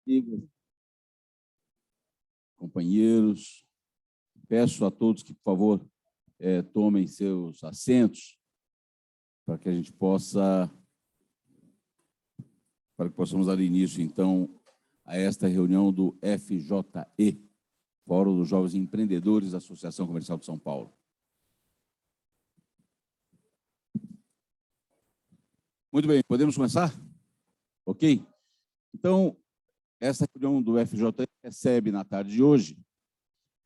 amigos, companheiros, peço a todos que, por favor, tomem seus assentos para que a gente possamos dar início, então, a esta reunião do FJE, Fórum dos Jovens Empreendedores da Associação Comercial de São Paulo. Muito bem, podemos começar? Ok? Então, essa reunião do FJE recebe, na tarde de hoje,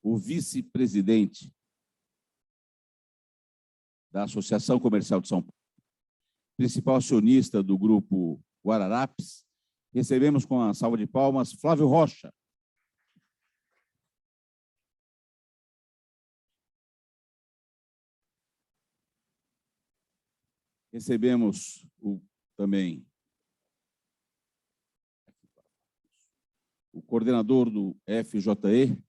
o vice-presidente da Associação Comercial de São Paulo, principal acionista do Grupo Guararapes. Recebemos com a salva de palmas Flávio Rocha. Recebemos também o coordenador do FJE,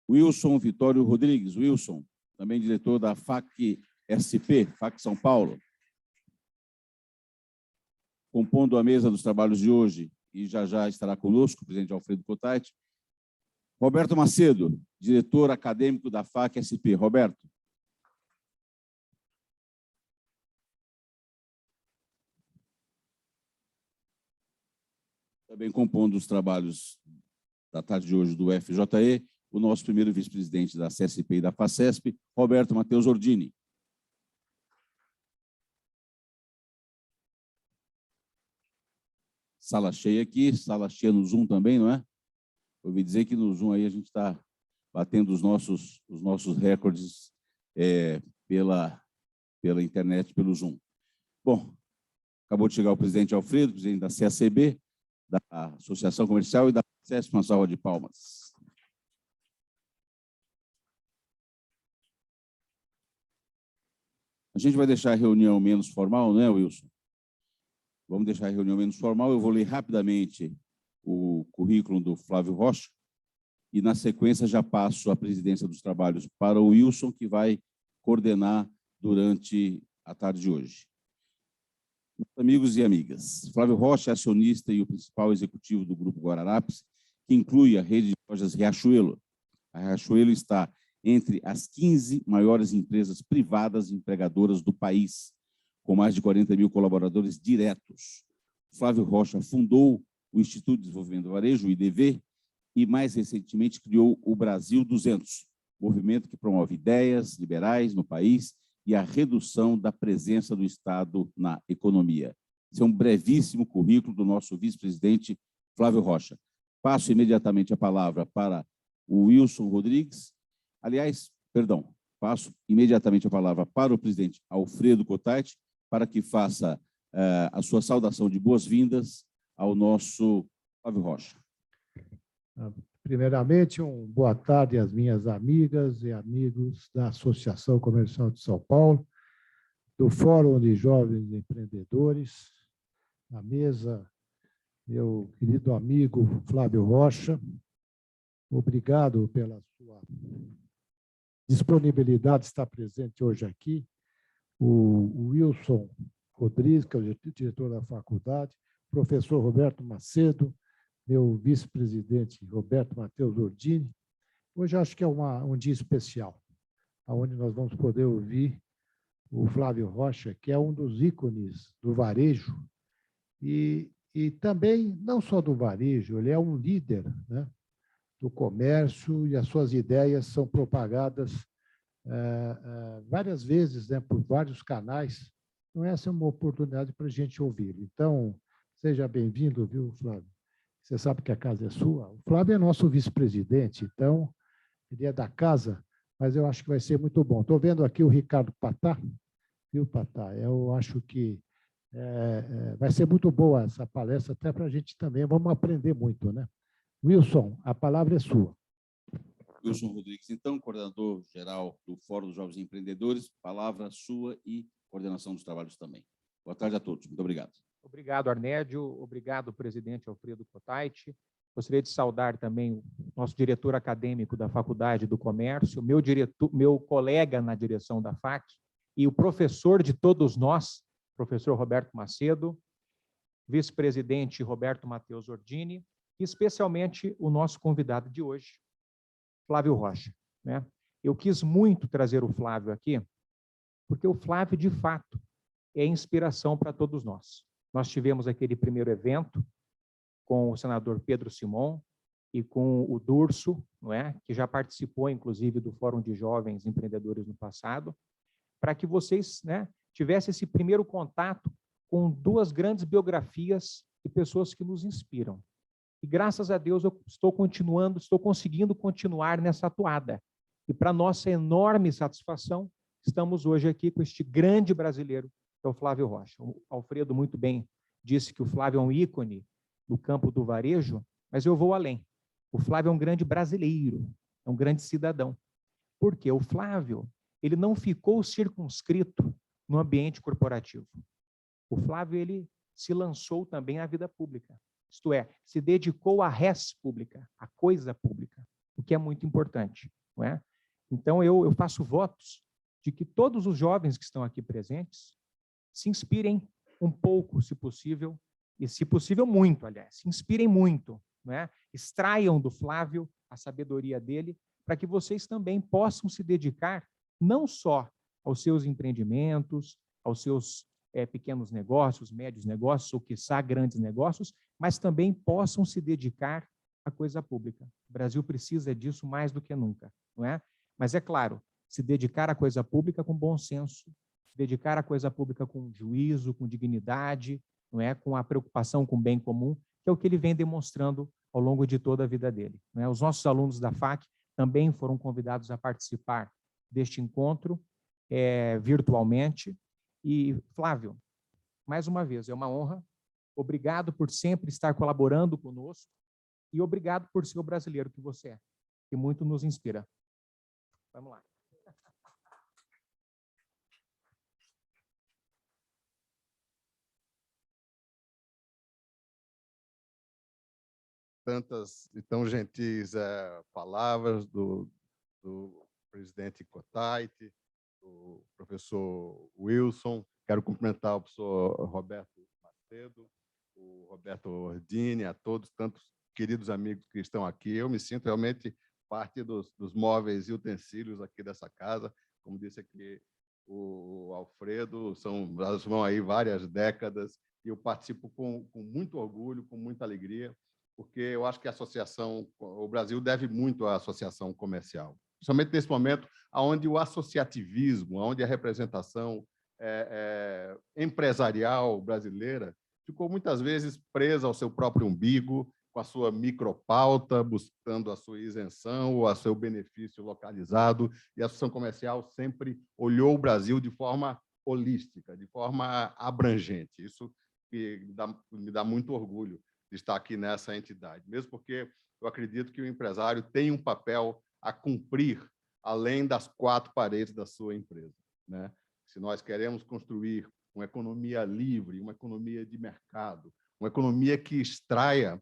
Wilson Vitório Rodrigues. Wilson, também diretor da FAC-SP, FAC São Paulo. Compondo a mesa dos trabalhos de hoje, e já estará conosco o presidente Alfredo Cottait, Roberto Macedo, diretor acadêmico da FAC-SP. Roberto. Também compondo os trabalhos da tarde de hoje do FJE, o nosso primeiro vice-presidente da CSP e da FACESP, Roberto Matheus Ordini. Sala cheia aqui, sala cheia no Zoom também, não é? Ouvi dizer que no Zoom aí a gente está batendo os nossos recordes pela internet, pelo Zoom. Bom, acabou de chegar o presidente Alfredo, presidente da CACB, da Associação Comercial e da FACESP, uma salva de palmas. A gente vai deixar a reunião menos formal, não é, Wilson? Vamos deixar a reunião menos formal. Eu vou ler rapidamente o currículo do Flávio Rocha e, na sequência, já passo a presidência dos trabalhos para o Wilson, que vai coordenar durante a tarde de hoje. Meus amigos e amigas, Flávio Rocha é acionista e o principal executivo do Grupo Guararapes, que inclui a rede de lojas Riachuelo. A Riachuelo está entre as 15 maiores empresas privadas empregadoras do país, com mais de 40 mil colaboradores diretos. Flávio Rocha fundou o Instituto de Desenvolvimento do Varejo, o IDV, e mais recentemente criou o Brasil 200, movimento que promove ideias liberais no país e a redução da presença do Estado na economia. Esse é um brevíssimo currículo do nosso vice-presidente Flávio Rocha. Passo imediatamente a palavra para o Wilson Rodrigues. Aliás, perdão, passo imediatamente a palavra para o presidente Alfredo Cottait, para que faça a sua saudação de boas-vindas ao nosso Flávio Rocha. Primeiramente, boa tarde às minhas amigas e amigos da Associação Comercial de São Paulo, do Fórum de Jovens Empreendedores, na mesa, meu querido amigo Flávio Rocha. Obrigado pela sua disponibilidade de estar presente hoje aqui. O Wilson Rodrigues, que é o diretor da faculdade, professor Roberto Macedo, meu vice-presidente Roberto Matheus Ordini. Hoje acho que é um dia especial, onde nós vamos poder ouvir o Flávio Rocha, que é um dos ícones do varejo, e também, não só do varejo, ele é um líder, né, do comércio, e as suas ideias são propagadas várias vezes, né, por vários canais. Então, essa é uma oportunidade para a gente ouvir. Então, seja bem-vindo, viu, Flávio? Você sabe que a casa é sua. O Flávio é nosso vice-presidente, então, ele é da casa, mas eu acho que vai ser muito bom. Estou vendo aqui o Ricardo Patá, viu, Patá? Eu acho que vai ser muito boa essa palestra, até para a gente também. Vamos aprender muito, né? Wilson, a palavra é sua. Wilson Rodrigues, então, coordenador geral do Fórum dos Jovens Empreendedores, palavra sua e coordenação dos trabalhos também. Boa tarde a todos. Muito obrigado. Obrigado, Arnédio. Obrigado, presidente Alfredo Cottait. Gostaria de saudar também o nosso diretor acadêmico da Faculdade do Comércio, meu colega na direção da FAC, e o professor de todos nós, professor Roberto Macedo, vice-presidente Roberto Matheus Ordini, e especialmente o nosso convidado de hoje, Flávio Rocha, né? Eu quis muito trazer o Flávio aqui, porque o Flávio, de fato, é inspiração para todos nós. Nós tivemos aquele primeiro evento com o senador Pedro Simon e com o Durso, não é? Que já participou, inclusive, do Fórum de Jovens Empreendedores no passado, para que vocês, né, tivessem esse primeiro contato com duas grandes biografias de pessoas que nos inspiram. E, graças a Deus, eu estou conseguindo continuar nessa atuada. E, para nossa enorme satisfação, estamos hoje aqui com este grande brasileiro, que é o Flávio Rocha. O Alfredo muito bem disse que o Flávio é um ícone no campo do varejo, mas eu vou além. O Flávio é um grande brasileiro, é um grande cidadão. Por quê? O Flávio, ele não ficou circunscrito no ambiente corporativo. O Flávio, ele se lançou também à vida pública. Isto é, se dedicou à res pública, à coisa pública, o que é muito importante, não é? Então, eu faço votos de que todos os jovens que estão aqui presentes se inspirem um pouco, se possível, e se possível muito, aliás, se inspirem muito, não é? Extraiam do Flávio a sabedoria dele, para que vocês também possam se dedicar não só aos seus empreendimentos, aos seus pequenos negócios, médios negócios, ou quiçá grandes negócios, mas também possam se dedicar à coisa pública. O Brasil precisa disso mais do que nunca, não é? Mas, é claro, se dedicar à coisa pública com bom senso, dedicar à coisa pública com juízo, com dignidade, não é? Com a preocupação com o bem comum, que é o que ele vem demonstrando ao longo de toda a vida dele, não é? Os nossos alunos da FAC também foram convidados a participar deste encontro virtualmente. E, Flávio, mais uma vez, é uma honra. Obrigado por sempre estar colaborando conosco e obrigado por ser o brasileiro que você é, que muito nos inspira. Vamos lá. Tantas e tão gentis palavras do presidente Cottait, do professor Wilson. Quero cumprimentar o professor Roberto Macedo, o Roberto Ordini, a todos, tantos queridos amigos que estão aqui. Eu me sinto realmente parte dos móveis e utensílios aqui dessa casa. Como disse aqui o Alfredo, elas vão aí várias décadas, e eu participo com muito orgulho, com muita alegria, porque eu acho que o Brasil deve muito à associação comercial, principalmente nesse momento onde o associativismo, onde a representação empresarial brasileira ficou muitas vezes presa ao seu próprio umbigo, com a sua micropauta, buscando a sua isenção ou a seu benefício localizado, e a associação comercial sempre olhou o Brasil de forma holística, de forma abrangente. Isso me dá muito orgulho de estar aqui nessa entidade, mesmo porque eu acredito que o empresário tem um papel a cumprir além das quatro paredes da sua empresa, né? Se nós queremos construir uma economia livre, uma economia de mercado, uma economia que extraia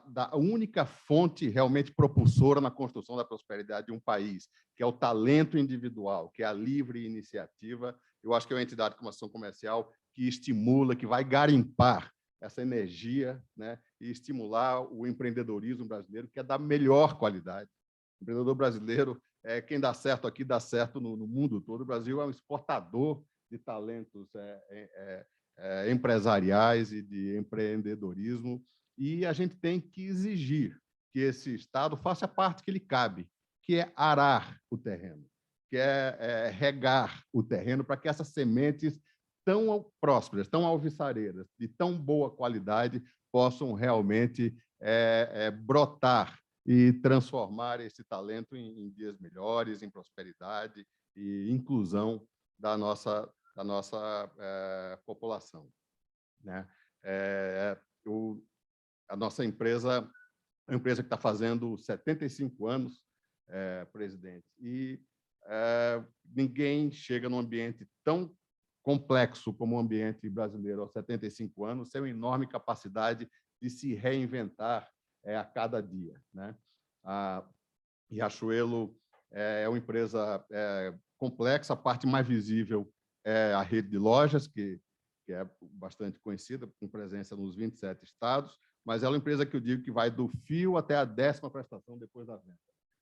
da única fonte realmente propulsora na construção da prosperidade de um país, que é o talento individual, que é a livre iniciativa, eu acho que é uma entidade como a Associação Comercial que estimula, que vai garimpar essa energia, né, e estimular o empreendedorismo brasileiro, que é da melhor qualidade. O empreendedor brasileiro, quem dá certo aqui, dá certo no mundo todo. O Brasil é um exportador de talentos empresariais e de empreendedorismo, e a gente tem que exigir que esse Estado faça a parte que lhe cabe, que é arar o terreno, que é regar o terreno para que essas sementes tão prósperas, tão alvissareiras, de tão boa qualidade, possam realmente brotar e transformar esse talento em dias melhores, em prosperidade e inclusão da nossa população, né? A nossa empresa é uma empresa que está fazendo 75 anos, presidente, e ninguém chega num ambiente tão complexo como o ambiente brasileiro aos 75 anos, sem uma enorme capacidade de se reinventar a cada dia, né? A Riachuelo é uma empresa complexa, a parte mais visível é a rede de lojas, que que é bastante conhecida, com presença nos 27 estados, mas é uma empresa que eu digo que vai do fio até a 10ª prestação depois da venda,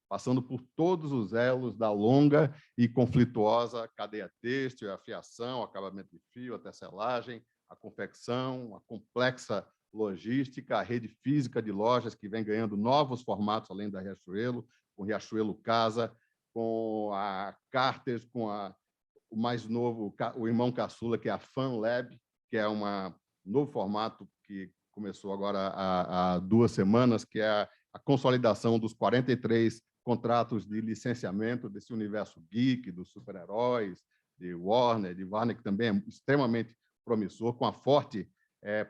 passando por todos os elos da longa e conflituosa cadeia têxtil, a fiação, acabamento de fio, a tecelagem, a confecção, a complexa logística, a rede física de lojas que vem ganhando novos formatos além da Riachuelo, com Riachuelo Casa, com a Carters, com o mais novo, o irmão caçula, que é a FanLab, que é um novo formato que começou agora há 2 semanas, que é a consolidação dos 43 contratos de licenciamento desse universo geek, dos super-heróis, de Warner, que também é extremamente promissor, com a forte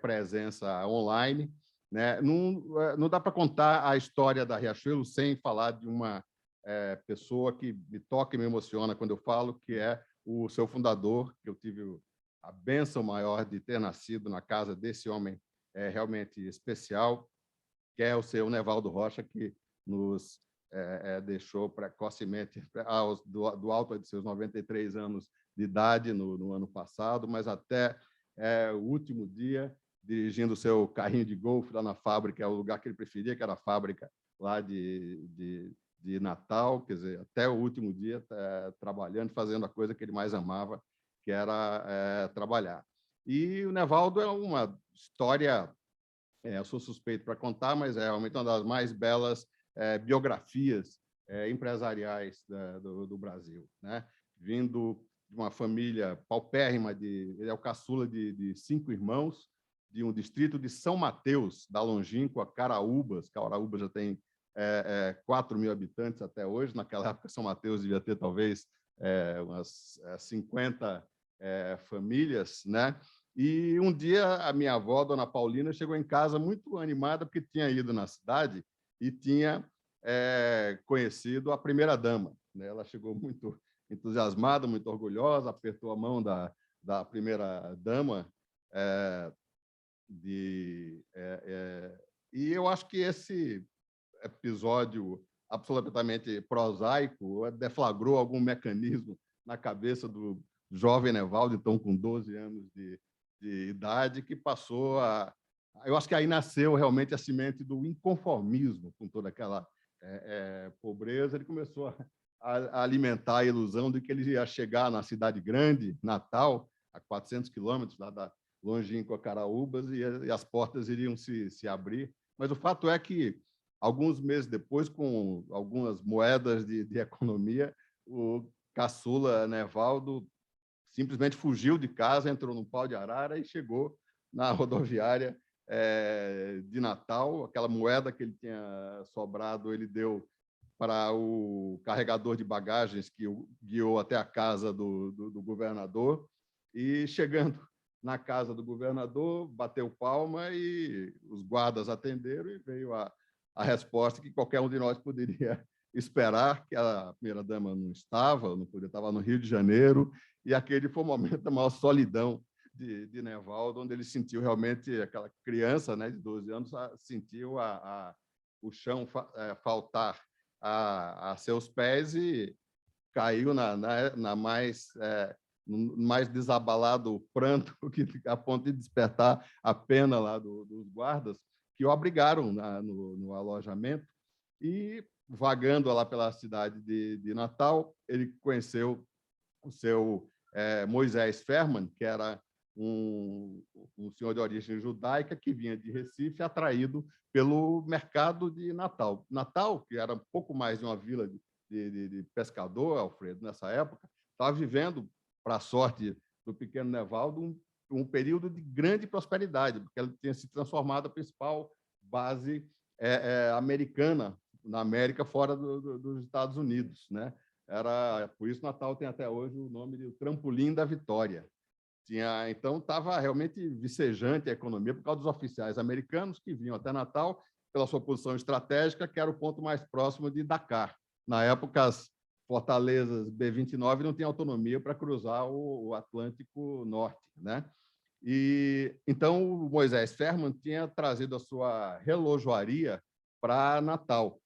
presença online. Né? Não dá para contar a história da Riachuelo sem falar de uma pessoa que me toca e me emociona quando eu falo, que é o seu fundador, que eu tive a bênção maior de ter nascido na casa desse homem realmente especial, que é o seu Nevaldo Rocha, que nos deixou precocemente, do alto de seus 93 anos de idade no ano passado, mas até o último dia, dirigindo o seu carrinho de golfe lá na fábrica, é o lugar que ele preferia, que era a fábrica lá de Natal, quer dizer, até o último dia trabalhando, fazendo a coisa que ele mais amava, que era trabalhar. E o Nevaldo é uma história, eu sou suspeito para contar, mas é realmente uma das mais belas biografias empresariais do Brasil, né? Vindo de uma família paupérrima, ele é o caçula de 5 irmãos, de um distrito de São Mateus, da longínqua Caraúbas. Caraúbas já tem 4.000 habitantes até hoje. Naquela época, São Mateus devia ter talvez umas 50 famílias, né? E um dia a minha avó, Dona Paulina, chegou em casa muito animada porque tinha ido na cidade e tinha conhecido a primeira-dama. Né? Ela chegou muito entusiasmada, muito orgulhosa, apertou a mão da primeira-dama, e eu acho que esse episódio absolutamente prosaico deflagrou algum mecanismo na cabeça do jovem Nevaldo, então com 12 anos de idade, que passou a... Eu acho que aí nasceu realmente a semente do inconformismo com toda aquela pobreza. Ele começou a alimentar a ilusão de que ele ia chegar na cidade grande, Natal, a 400 quilômetros lá da longínqua Caraúbas, e as portas iriam se abrir. Mas o fato é que, alguns meses depois, com algumas moedas de economia, o caçula Nevaldo simplesmente fugiu de casa, entrou num pau de arara e chegou na rodoviária de Natal. Aquela moeda que ele tinha sobrado, ele deu para o carregador de bagagens que o guiou até a casa do governador, e, chegando na casa do governador, bateu palma e os guardas atenderam, e veio a resposta que qualquer um de nós poderia esperar, que a primeira-dama não estava no Rio de Janeiro, e aquele foi o momento da maior solidão de Nevaldo, onde ele sentiu realmente, aquela criança, né, de 12 anos, sentiu o chão faltar a seus pés e caiu no mais desabalado pranto, a ponto de despertar a pena lá dos guardas, que o abrigaram no alojamento. E, vagando lá pela cidade de Natal, ele conheceu o seu Moisés Ferman, que era um senhor de origem judaica que vinha de Recife, atraído pelo mercado de Natal. Natal, que era um pouco mais de uma vila de pescador, Alfredo, nessa época, estava vivendo, para a sorte do pequeno Nevaldo, um período de grande prosperidade, porque ela tinha se transformado a principal base americana na América, fora dos Estados Unidos, né? Por isso Natal tem até hoje o nome de Trampolim da Vitória. Então, estava realmente vicejante a economia por causa dos oficiais americanos que vinham até Natal pela sua posição estratégica, que era o ponto mais próximo de Dakar. Na época, as fortalezas B-29 não tinham autonomia para cruzar o Atlântico Norte, né? E então o Moisés Ferman tinha trazido a sua relojoaria para Natal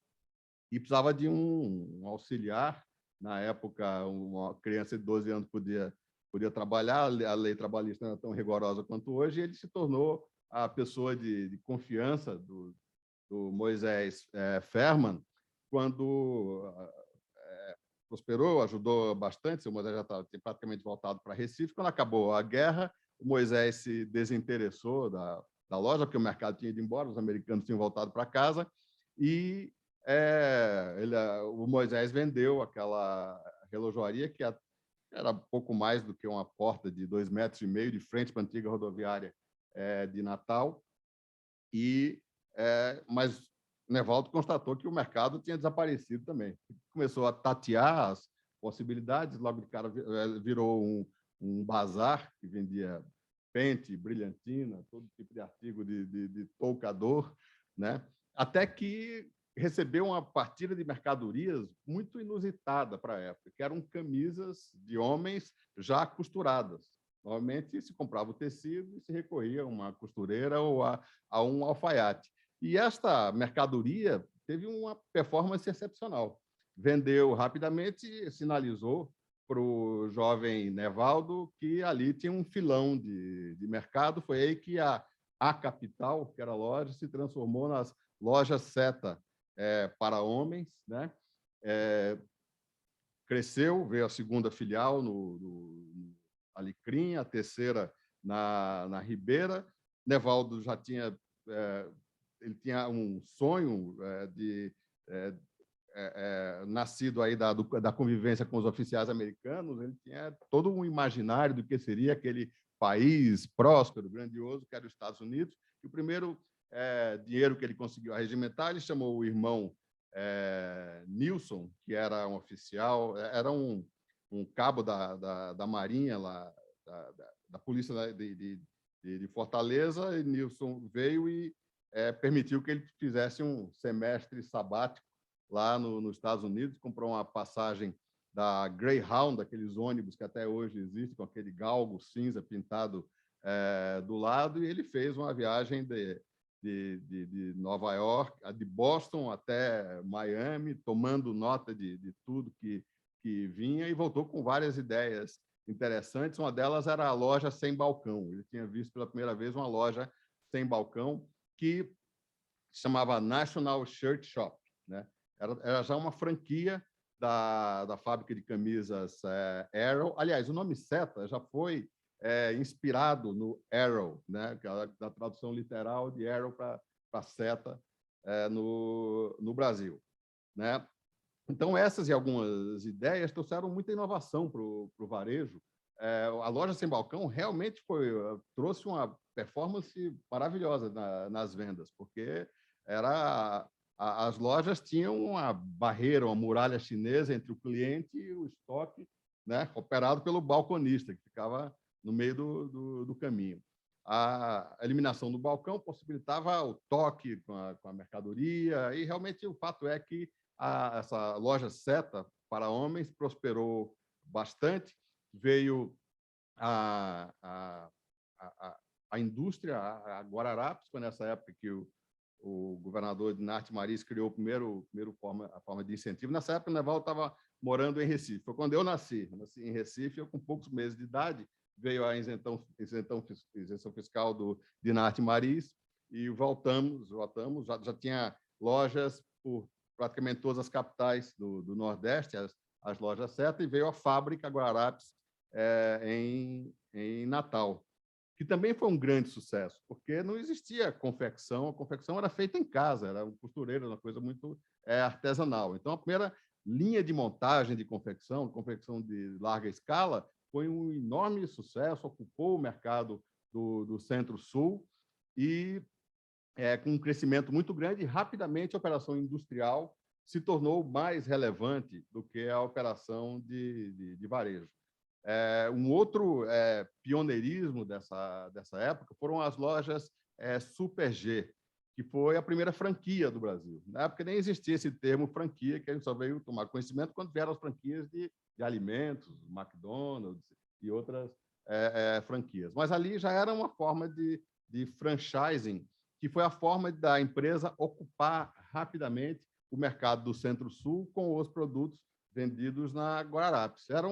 e precisava de um auxiliar. Na época, uma criança de 12 anos podia podia trabalhar, a lei trabalhista não era tão rigorosa quanto hoje, e ele se tornou a pessoa de confiança do Moisés Ferman, quando prosperou, ajudou bastante. O Moisés já estava praticamente voltado para Recife. Quando acabou a guerra, o Moisés se desinteressou da loja, porque o mercado tinha ido embora, os americanos tinham voltado para casa, e o Moisés vendeu aquela relojoaria, que era pouco mais do que uma porta de 2,5 metros de frente para a antiga rodoviária de Natal, mas Nevaldo constatou que o mercado tinha desaparecido também. Começou a tatear as possibilidades, logo de cara virou um bazar que vendia pente, brilhantina, todo tipo de artigo de toucador, né? Até que recebeu uma partilha de mercadorias muito inusitada para a época, que eram camisas de homens já costuradas. Normalmente se comprava o tecido e se recorria a uma costureira ou a um alfaiate. E esta mercadoria teve uma performance excepcional. Vendeu rapidamente e sinalizou para o jovem Nevaldo que ali tinha um filão de mercado. Foi aí que a Capital, que era a loja, se transformou nas lojas Seta para homens, né? Cresceu, veio a segunda filial no Alecrim, a terceira na Ribeira. Nevaldo já tinha ele tinha um sonho nascido aí da convivência com os oficiais americanos. Ele tinha todo um imaginário do que seria aquele país próspero, grandioso, que era os Estados Unidos. E o primeiro dinheiro que ele conseguiu arregimentar, ele chamou o irmão Nilson, que era um oficial, era um cabo da Marinha, lá, da Polícia de Fortaleza. E Nilson veio e permitiu que ele fizesse um semestre sabático lá nos Estados Unidos, comprou uma passagem da Greyhound, daqueles ônibus que até hoje existem, com aquele galgo cinza pintado do lado, e ele fez uma viagem de Nova York, de Boston até Miami, tomando nota de tudo que vinha, e voltou com várias ideias interessantes. Uma delas era a loja sem balcão. Ele tinha visto pela primeira vez uma loja sem balcão, que se chamava National Shirt Shop, né? Era já uma franquia da fábrica de camisas Arrow. Aliás, o nome Seta já foi inspirado no Arrow, né? Da tradução literal de Arrow para Seta no Brasil, né? Então, essas e algumas ideias trouxeram muita inovação para o varejo. A loja sem balcão realmente trouxe uma performance maravilhosa nas vendas, porque as lojas tinham uma barreira, uma muralha chinesa entre o cliente e o estoque, né, operado pelo balconista, que ficava no meio do caminho. A eliminação do balcão possibilitava o toque com a mercadoria, e realmente o fato é que essa loja Seta para homens prosperou bastante. Veio a indústria, a Guararapes, foi nessa época que o governador Dinarte Mariz criou a forma de incentivo. Nessa época, o Nevaldo estava morando em Recife. Foi quando eu nasci em Recife. Eu, com poucos meses de idade, veio a isenção fiscal do Dinarte Mariz, e voltamos, já tinha lojas por praticamente todas as capitais do Nordeste, as lojas Seta, e veio a fábrica Guararapes em Natal, que também foi um grande sucesso, porque não existia confecção, a confecção era feita em casa, era um costureiro, uma coisa muito artesanal. Então, a primeira linha de montagem de confecção de larga escala, foi um enorme sucesso, ocupou o mercado do Centro-Sul, e com um crescimento muito grande, e rapidamente a operação industrial se tornou mais relevante do que a operação de varejo. Um outro pioneirismo dessa época foram as lojas Super G, que foi a primeira franquia do Brasil. Na época nem existia esse termo franquia, que a gente só veio tomar conhecimento quando vieram as franquias de alimentos, McDonald's e outras franquias. Mas ali já era uma forma de franchising, que foi a forma da empresa ocupar rapidamente o mercado do Centro-Sul com os produtos vendidos na Guararapes. Era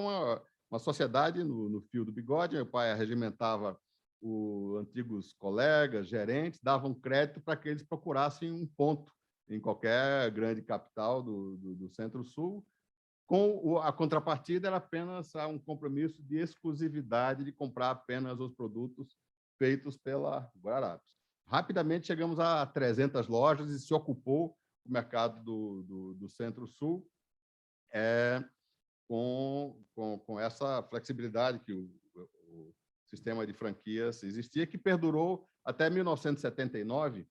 uma sociedade no fio do bigode. Meu pai arregimentava os antigos colegas, gerentes, davam crédito para que eles procurassem um ponto em qualquer grande capital do Centro-Sul. Com a contrapartida era apenas um compromisso de exclusividade de comprar apenas os produtos feitos pela Guararapes. Rapidamente chegamos a 300 lojas e se ocupou o mercado do Centro-Sul com essa flexibilidade que o sistema de franquias existia, que perdurou até 1979,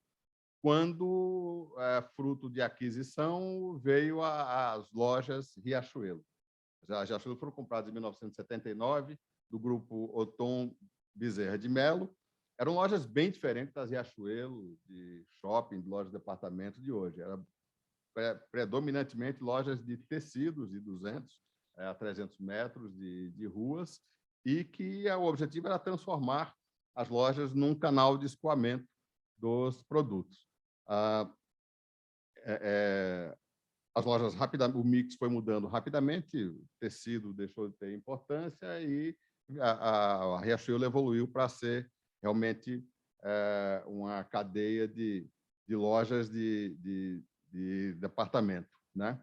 quando, fruto de aquisição, veio as lojas Riachuelo. As Riachuelo foram compradas em 1979, do grupo Othon Bezerra de Mello. Eram lojas bem diferentes das Riachuelo, de shopping, de lojas de departamento de hoje. Era predominantemente lojas de tecidos de 200 a 300 metros de ruas, e que o objetivo era transformar as lojas num canal de escoamento dos produtos. As lojas, o mix foi mudando rapidamente, o tecido deixou de ter importância e a Riachuelo evoluiu para ser realmente uma cadeia de lojas de departamento, né?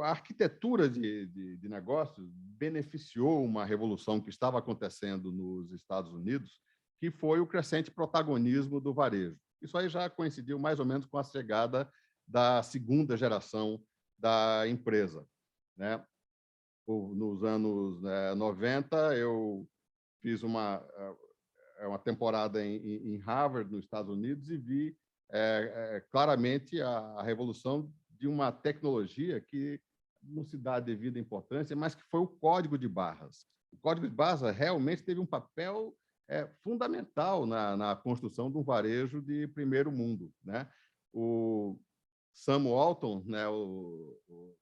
A arquitetura de negócios beneficiou uma revolução que estava acontecendo nos Estados Unidos, que foi o crescente protagonismo do varejo. Isso aí já coincidiu mais ou menos com a chegada da segunda geração da empresa, né? Nos anos 90, eu fiz uma temporada em Harvard, nos Estados Unidos, e vi claramente a revolução de uma tecnologia que não se dá a devida importância, mas que foi o código de barras. O código de barras realmente teve um papel fundamental na construção de um varejo de primeiro mundo, né? O Sam Walton, né, o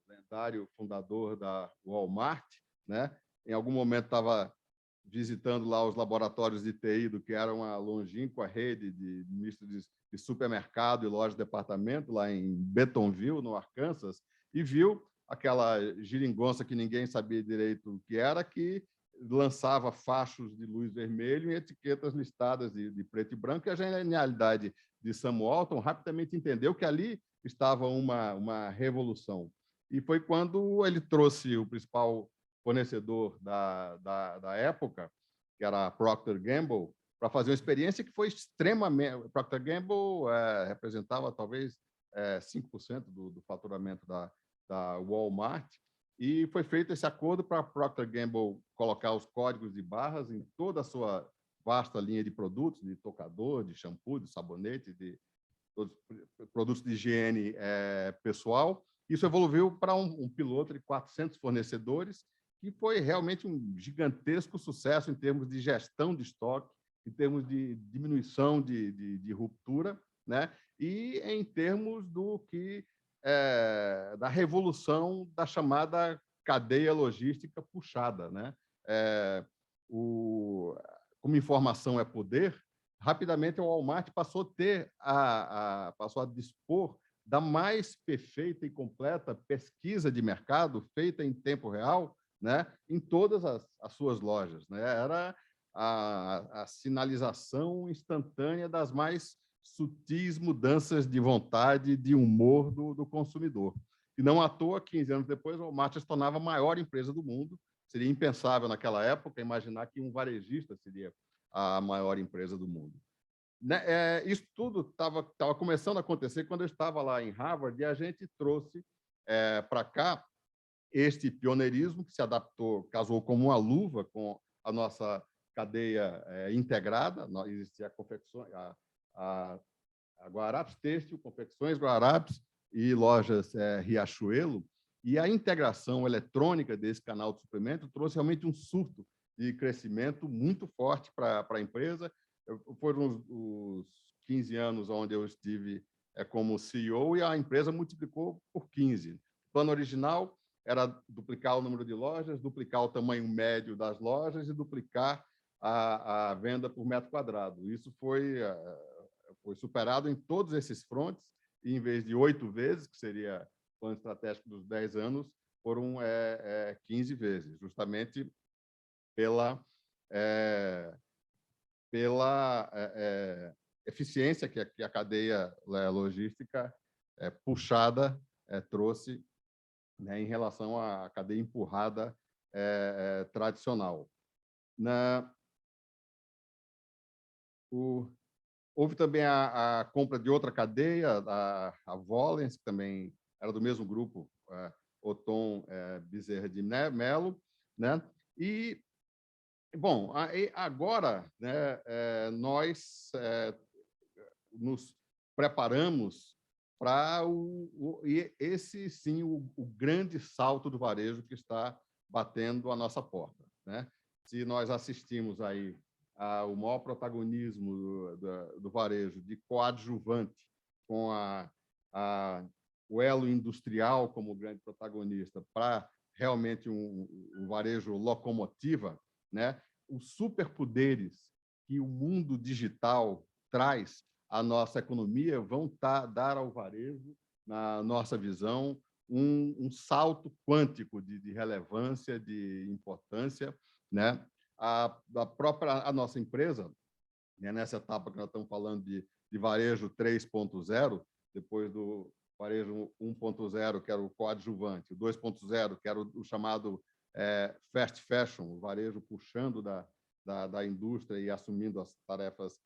lendário fundador da Walmart, né, em algum momento estava visitando lá os laboratórios de TI do que era uma longínqua rede de supermercado e loja de departamento lá em Bentonville, no Arkansas, e viu aquela geringonça que ninguém sabia direito o que era, que lançava fachos de luz vermelho em etiquetas listadas de preto e branco, e a genialidade de Sam Walton rapidamente entendeu que ali estava uma revolução. E foi quando ele trouxe o principal fornecedor da época, que era a Procter & Gamble, para fazer uma experiência que foi extremamente... Procter & Gamble representava talvez 5% do faturamento da Walmart, e foi feito esse acordo para a Procter & Gamble colocar os códigos de barras em toda a sua vasta linha de produtos, de tocador, de shampoo, de sabonete, de produtos de higiene pessoal. Isso evoluiu para um piloto de 400 fornecedores, que foi realmente um gigantesco sucesso em termos de gestão de estoque, em termos de diminuição de ruptura, né? E em termos da revolução da chamada cadeia logística puxada, né? Como informação é poder, rapidamente o Walmart passou a dispor da mais perfeita e completa pesquisa de mercado feita em tempo real, né, em todas as suas lojas, né? Era a sinalização instantânea das mais sutis mudanças de vontade, de humor do consumidor. E não à toa, 15 anos depois, o Walmart se tornava a maior empresa do mundo. Seria impensável naquela época imaginar que um varejista seria a maior empresa do mundo. Isso tudo estava começando a acontecer quando eu estava lá em Harvard, e a gente trouxe para cá este pioneirismo que se adaptou, casou como uma luva com a nossa cadeia integrada. Existia a Guararapes Têxtil, Confecções Guararapes e lojas Riachuelo, e a integração eletrônica desse canal de suprimento trouxe realmente um surto de crescimento muito forte para a empresa. Foram os 15 anos onde eu estive como CEO, e a empresa multiplicou por 15. O plano original era duplicar o número de lojas, duplicar o tamanho médio das lojas e duplicar a venda por metro quadrado. Isso foi superado em todos esses frontes, e em vez de 8 vezes, que seria plano estratégico dos 10 anos foram 15 vezes, justamente pela eficiência que a cadeia logística puxada trouxe, né, em relação à cadeia empurrada tradicional. Houve também a compra de outra cadeia, a Volens, que também era do mesmo grupo, Othon Bezerra de Mello, né? E, bom, agora, né, nós nos preparamos para esse, sim, o grande salto do varejo que está batendo a nossa porta, né? Se nós assistimos aí o maior protagonismo do varejo de coadjuvante, com o elo industrial como grande protagonista, para realmente um varejo locomotiva, né? Os superpoderes que o mundo digital traz à nossa economia vão dar ao varejo, na nossa visão, um salto quântico de relevância, de importância, né? A nossa empresa, né, nessa etapa que nós estamos falando de varejo 3.0, depois do varejo 1.0, que era o coadjuvante, o 2.0, que era o chamado fast fashion, o varejo puxando da indústria e assumindo as tarefas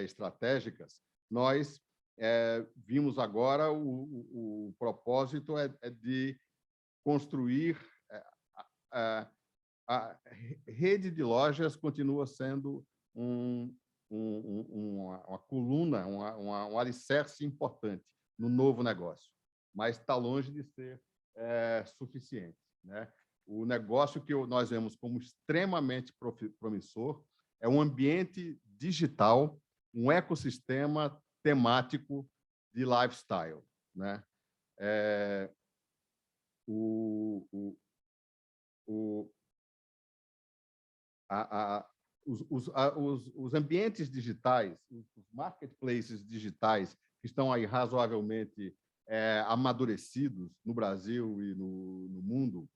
estratégicas, nós vimos agora o propósito de construir a rede de lojas continua sendo uma coluna, um alicerce importante no novo negócio, mas está longe de ser suficiente, né? O negócio que nós vemos como extremamente promissor é um ambiente digital, um ecossistema temático de lifestyle, né? Os ambientes digitais, os marketplaces digitais que estão aí razoavelmente amadurecidos no Brasil e no mundo,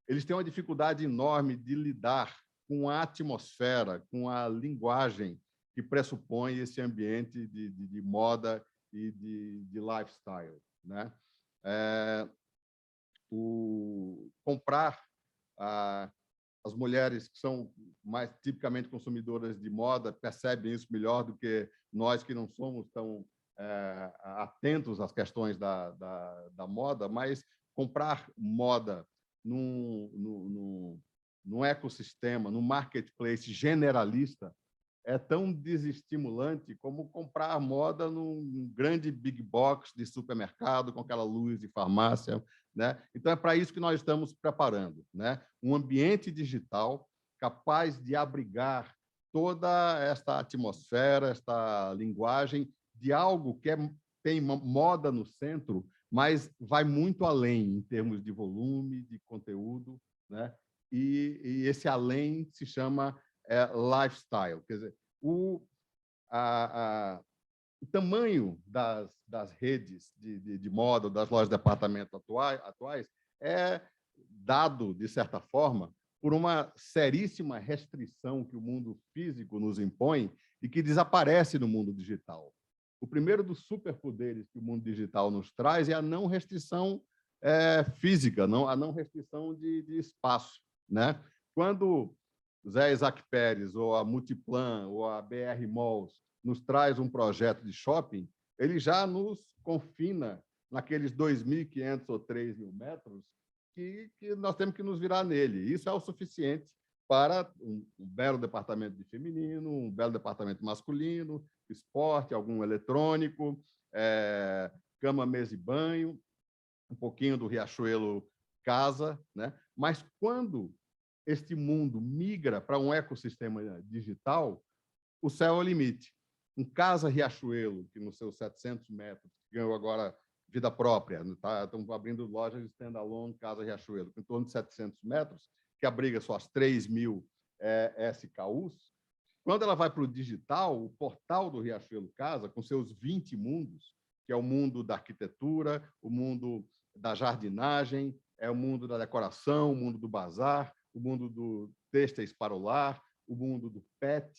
eles têm uma dificuldade enorme de lidar com a atmosfera, com a linguagem que pressupõe esse ambiente de moda e de lifestyle, né? Comprar as mulheres que são mais tipicamente consumidoras de moda percebem isso melhor do que nós que não somos tão atentos às questões da moda, mas comprar moda num ecossistema, num marketplace generalista, é tão desestimulante como comprar moda num grande big box de supermercado, com aquela luz de farmácia, né? Então, é para isso que nós estamos preparando, né? Um ambiente digital capaz de abrigar toda esta atmosfera, esta linguagem de algo que tem moda no centro, mas vai muito além em termos de volume, de conteúdo, né? E esse além se chama lifestyle. Quer dizer, o tamanho das redes de moda, das lojas de departamento atuais, é dado, de certa forma, por uma seríssima restrição que o mundo físico nos impõe e que desaparece no mundo digital. O primeiro dos superpoderes que o mundo digital nos traz é a não restrição física, a não restrição de espaço, né? Quando Zé Isaac Pérez, ou a Multiplan, ou a BR Malls nos traz um projeto de shopping, ele já nos confina naqueles 2.500 ou 3.000 metros que nós temos que nos virar nele. Isso é o suficiente para um belo departamento de feminino, um belo departamento masculino, esporte, algum eletrônico, cama, mesa e banho, um pouquinho do Riachuelo casa, né? Mas quando este mundo migra para um ecossistema digital, o céu é o limite. Um Casa Riachuelo, que nos seus 700 metros ganhou agora vida própria, tá? Estamos abrindo lojas de standalone Casa Riachuelo, com em torno de 700 metros, que abriga suas 3.000 SKUs. Quando ela vai para o digital, o portal do Riachuelo Casa, com seus 20 mundos, que é o mundo da arquitetura, o mundo da jardinagem, é o mundo da decoração, o mundo do bazar, o mundo do têxteis para o lar, o mundo do pet.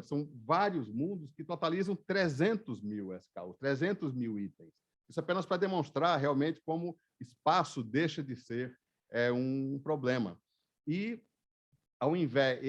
São vários mundos que totalizam 300 mil SKUs, 300 mil itens. Isso apenas para demonstrar realmente como espaço deixa de ser um problema. E, ao invés...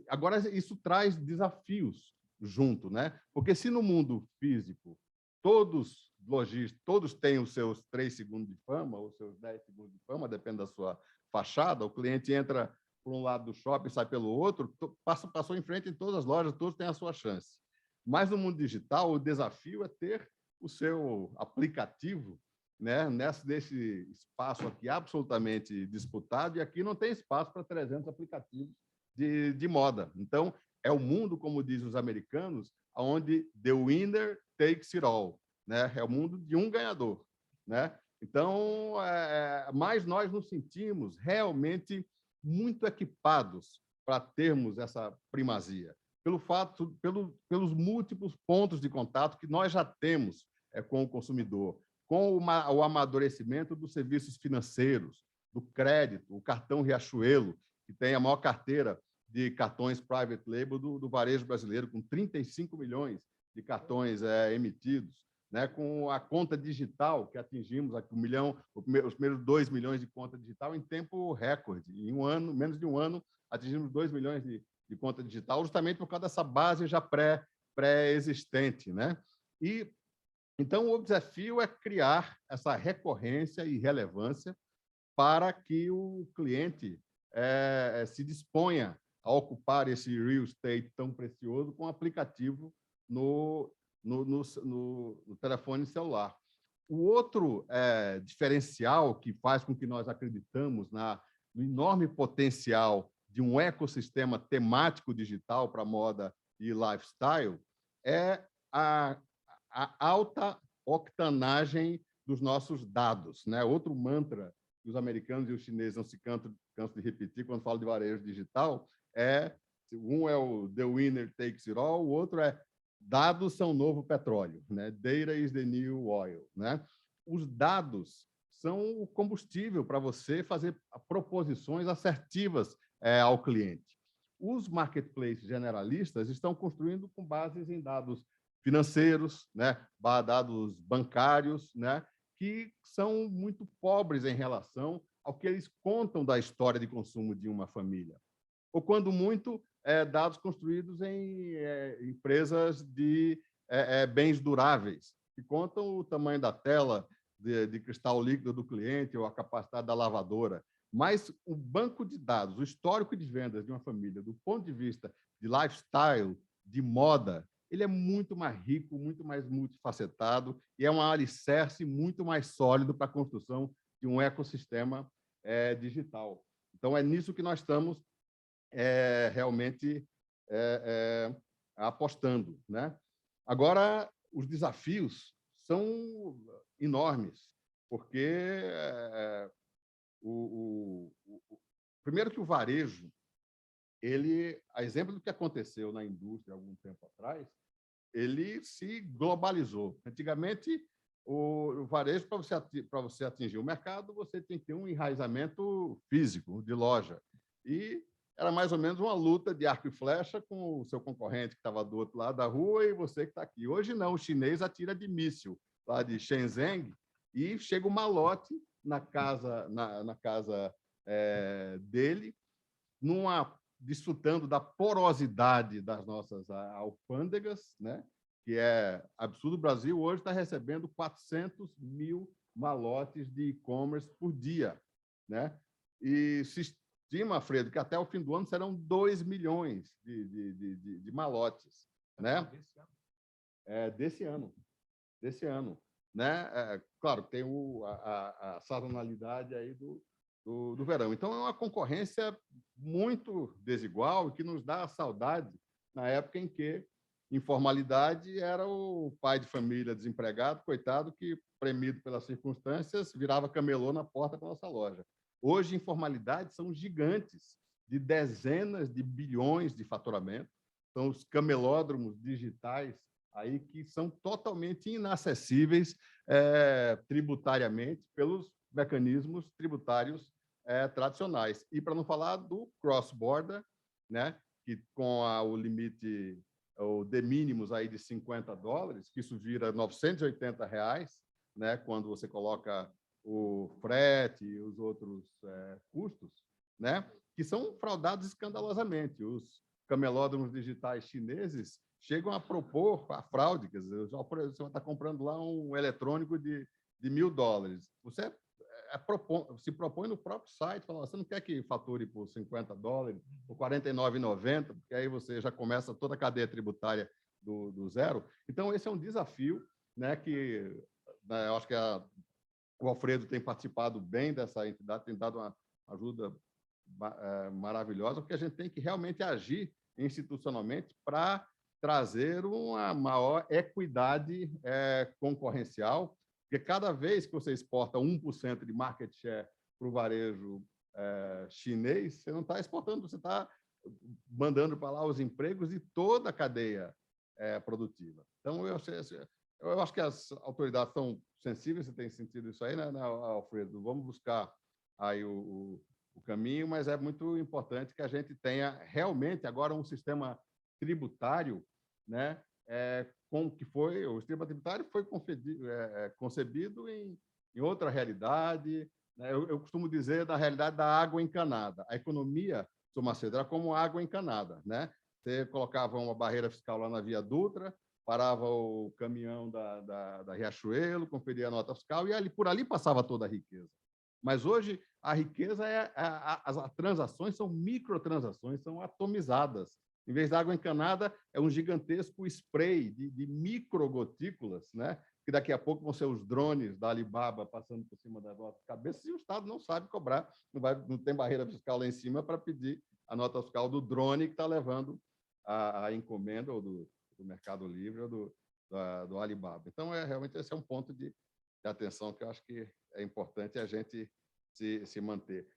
Agora, isso traz desafios junto, né? Porque se no mundo físico todos lojistas, todos têm os seus 3 segundos de fama, ou seus 10 segundos de fama, depende da sua fachada, o cliente entra por um lado do shopping, sai pelo outro, passou em frente em todas as lojas, todos têm a sua chance. Mas no mundo digital, o desafio é ter o seu aplicativo, né, nesse espaço aqui absolutamente disputado, e aqui não tem espaço para 300 aplicativos de moda. Então, é o mundo, como dizem os americanos, onde the winner takes it all, né? É o mundo de um ganhador, né? Então, mas nós nos sentimos realmente muito equipados para termos essa primazia, pelos múltiplos pontos de contato que nós já temos com o consumidor, com o amadurecimento dos serviços financeiros, do crédito, o cartão Riachuelo, que tem a maior carteira de cartões private label do varejo brasileiro, com 35 milhões de cartões emitidos, né? Com a conta digital, que atingimos aqui os primeiros 2 milhões de conta digital em tempo recorde. Em um ano, menos de um ano, atingimos 2 milhões de conta digital, justamente por causa dessa base já pré-existente, né? E, então, o desafio é criar essa recorrência e relevância para que o cliente se disponha a ocupar esse real estate tão precioso com aplicativo no telefone celular. O outro diferencial que faz com que nós acreditamos no enorme potencial de um ecossistema temático digital para moda e lifestyle é a alta octanagem dos nossos dados, né? Outro mantra que os americanos e os chineses não se cansam de repetir quando falam de varejo digital um é o the winner takes it all, o outro é dados são o novo petróleo, né? Data is the new oil, né? Os dados são o combustível para você fazer proposições assertivas ao cliente. Os marketplaces generalistas estão construindo com bases em dados financeiros, né? Dados bancários, né? Que são muito pobres em relação ao que eles contam da história de consumo de uma família. Ou, quando muito, dados construídos em empresas de bens duráveis, que contam o tamanho da tela de cristal líquido do cliente ou a capacidade da lavadora. Mas o banco de dados, o histórico de vendas de uma família, do ponto de vista de lifestyle, de moda, ele é muito mais rico, muito mais multifacetado e é um alicerce muito mais sólido para a construção de um ecossistema digital. Então, é nisso que nós estamos realmente apostando, né? Agora, os desafios são enormes, porque primeiro que o varejo, a exemplo do que aconteceu na indústria algum tempo atrás, ele se globalizou. Antigamente, o varejo, para você atingir o mercado, você tem que ter um enraizamento físico, de loja. E era mais ou menos uma luta de arco e flecha com o seu concorrente que estava do outro lado da rua e você que está aqui. Hoje não, o chinês atira de míssil lá de Shenzhen e chega o malote na casa dele, desfrutando da porosidade das nossas alfândegas, né? Que é absurdo. O Brasil hoje está recebendo 400 mil malotes de e-commerce por dia, né? E se estima, Fredo, que até o fim do ano serão 2 milhões de malotes, né? Desse ano, né? Claro, tem a sazonalidade aí do verão. Então, é uma concorrência muito desigual que nos dá saudade na época em que informalidade era o pai de família desempregado, coitado, que, premido pelas circunstâncias, virava camelô na porta da nossa loja. Hoje, informalidade são gigantes, de dezenas de bilhões de faturamento, são os camelódromos digitais aí que são totalmente inacessíveis tributariamente pelos mecanismos tributários tradicionais. E para não falar do cross-border, né, que com o limite, o de mínimos aí de $50, que isso vira R$980, né, quando você coloca o frete e os outros custos, né, que são fraudados escandalosamente. Os camelódromos digitais chineses chegam a propor a fraude, quer dizer, você está comprando lá um eletrônico de $1.000. Você se propõe no próprio site, fala, você não quer que fature por $50, por R$49,90, porque aí você já começa toda a cadeia tributária do zero. Então, esse é um desafio, né, que eu acho que o Alfredo tem participado bem dessa entidade, tem dado uma ajuda maravilhosa, porque a gente tem que realmente agir institucionalmente para trazer uma maior equidade concorrencial, porque cada vez que você exporta 1% de market share para o varejo chinês, você não está exportando, você está mandando para lá os empregos e toda a cadeia produtiva. Então, eu acho que as autoridades estão sensíveis, você tem sentido isso aí, né, Alfredo? Vamos buscar aí o caminho, mas é muito importante que a gente tenha realmente agora um sistema tributário, né, o sistema tributário foi concebido em outra realidade, né? Eu costumo dizer da realidade da água encanada. A economia, Sr. Macedo, era como água encanada, né? Você colocava uma barreira fiscal lá na Via Dutra, parava o caminhão da Riachuelo, conferia a nota fiscal e por ali passava toda a riqueza. Mas hoje a riqueza as transações são microtransações, são atomizadas. Em vez da água encanada, é um gigantesco spray de microgotículas, né? Que daqui a pouco vão ser os drones da Alibaba passando por cima das nossas cabeças e o Estado não sabe cobrar, não tem barreira fiscal lá em cima para pedir a nota fiscal do drone que está levando a encomenda ou do Mercado Livre ou do Alibaba. Então, realmente, esse é um ponto de atenção que eu acho que é importante a gente se manter.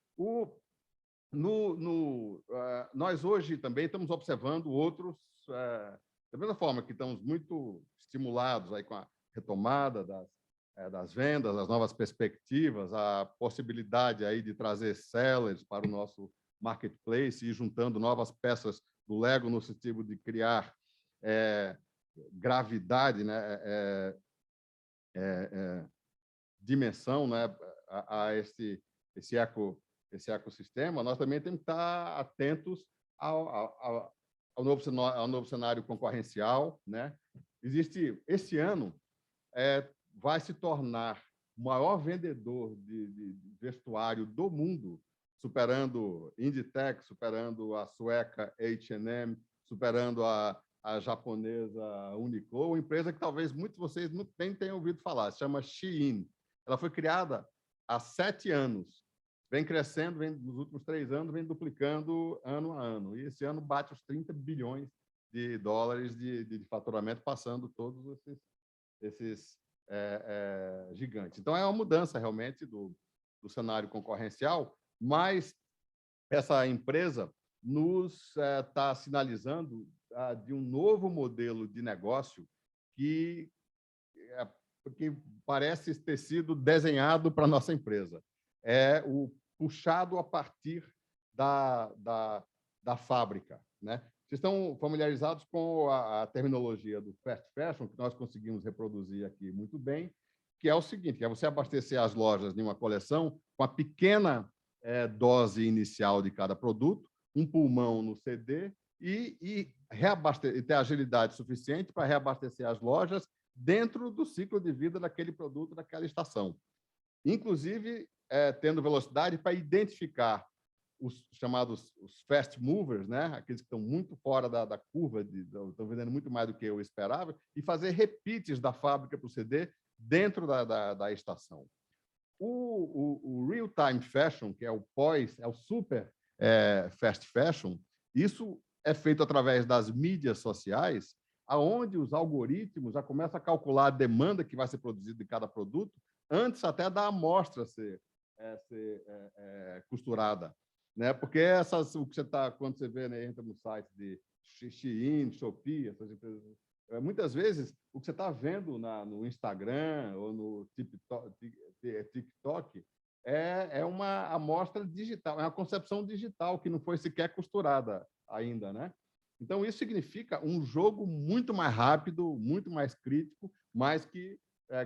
Nós hoje também estamos observando outros, da mesma forma que estamos muito estimulados aí com a retomada das vendas, as novas perspectivas, a possibilidade aí de trazer sellers para o nosso marketplace e juntando novas peças do Lego no sentido de criar gravidade, né, dimensão, né, a esse ecossistema. Nós também temos que estar atentos ao novo cenário concorrencial, né? Esse ano vai se tornar o maior vendedor de vestuário do mundo, superando Inditex, superando a sueca H&M, superando a japonesa Uniqlo, uma empresa que talvez muitos de vocês nem tenham ouvido falar, se chama Shein. Ela foi criada há 7 anos, vem crescendo, nos últimos 3 anos, vem duplicando ano a ano. E esse ano bate os $30 bilhões de faturamento, passando todos esses gigantes. Então, é uma mudança realmente do cenário concorrencial, mas essa empresa nos está sinalizando de um novo modelo de negócio que parece ter sido desenhado para a nossa empresa. É o puxado a partir da fábrica, né? Vocês estão familiarizados com a terminologia do fast fashion, que nós conseguimos reproduzir aqui muito bem, que é o seguinte, que é você abastecer as lojas de uma coleção com a pequena dose inicial de cada produto, um pulmão no CD e ter agilidade suficiente para reabastecer as lojas dentro do ciclo de vida daquele produto, daquela estação. Inclusive, tendo velocidade para identificar os chamados fast movers, né? Aqueles que estão muito fora da curva, estão vendendo muito mais do que eu esperava, e fazer repeats da fábrica para o CD dentro da estação. O real-time fashion, que é o super fast fashion, isso é feito através das mídias sociais, aonde os algoritmos já começam a calcular a demanda que vai ser produzida de cada produto, antes até da amostra ser costurada, né? Porque o que quando você vê, né, entra no site de Shein, Shopee, essas empresas Muitas vezes, o que você está vendo no Instagram ou no TikTok é uma amostra digital, é uma concepção digital que não foi sequer costurada ainda, né? Então, isso significa um jogo muito mais rápido, muito mais crítico, mas que,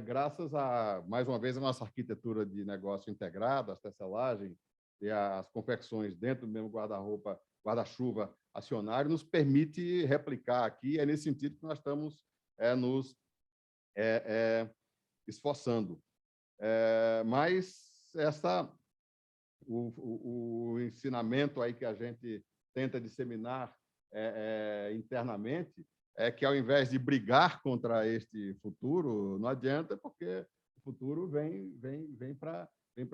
graças a, mais uma vez, a nossa arquitetura de negócio integrada, a tecelagem e as confecções dentro do mesmo guarda-roupa, guarda-chuva acionário, nos permite replicar aqui. É nesse sentido que nós estamos nos esforçando. Mas o ensinamento aí que a gente tenta disseminar internamente é que, ao invés de brigar contra este futuro, não adianta, porque o futuro vem para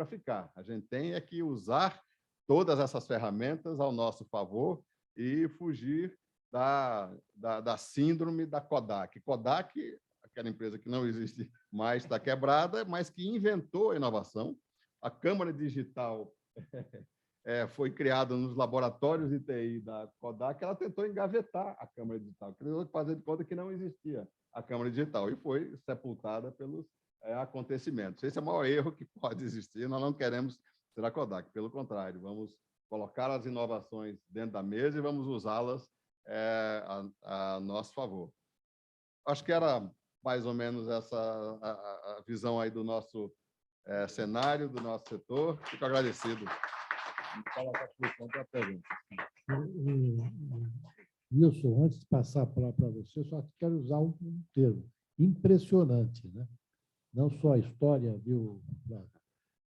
ficar. A gente tem que usar todas essas ferramentas ao nosso favor e fugir da síndrome da Kodak. Kodak, aquela empresa que não existe mais, está quebrada, mas que inventou a inovação. A câmera digital foi criada nos laboratórios de TI da Kodak. Ela tentou engavetar a câmera digital, tentou fazer de conta que não existia a câmera digital, e foi sepultada pelos acontecimentos. Esse é o maior erro que pode existir. Nós não queremos ser a Kodak, pelo contrário, vamos colocar as inovações dentro da mesa e vamos usá-las a nosso favor. Acho que era mais ou menos essa a visão aí do nosso cenário, do nosso setor. Fico agradecido. Wilson, antes de passar a palavra para você, só quero usar um termo: impressionante, né? Não só a história, viu,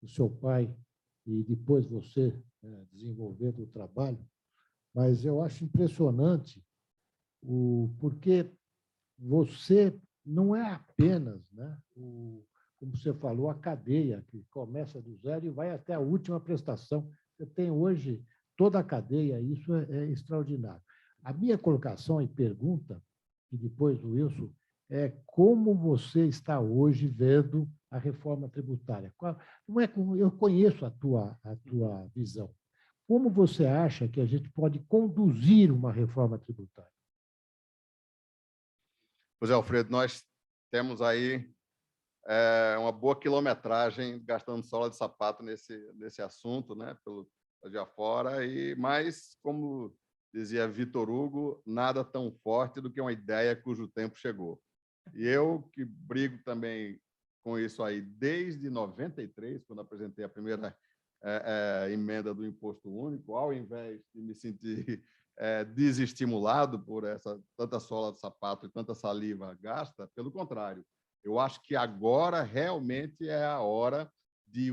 do seu pai e depois você desenvolvendo o trabalho, mas eu acho impressionante porque você não é apenas, né, como você falou, a cadeia que começa do zero e vai até a última prestação. Você tem hoje toda a cadeia, isso é extraordinário. A minha colocação e pergunta, e depois do Wilson, é como você está hoje vendo a reforma tributária. Não é como eu conheço a tua visão. Como você acha que a gente pode conduzir uma reforma tributária? Pois é, Alfredo, nós temos aí uma boa quilometragem gastando sola de sapato nesse assunto, né, pelo de afora, mas, como dizia Vitor Hugo, nada tão forte do que uma ideia cujo tempo chegou. E eu, que brigo também com isso aí desde 93, quando apresentei a primeira emenda do Imposto Único, ao invés de me sentir desestimulado por tanta sola de sapato e tanta saliva gasta, pelo contrário, eu acho que agora realmente é a hora de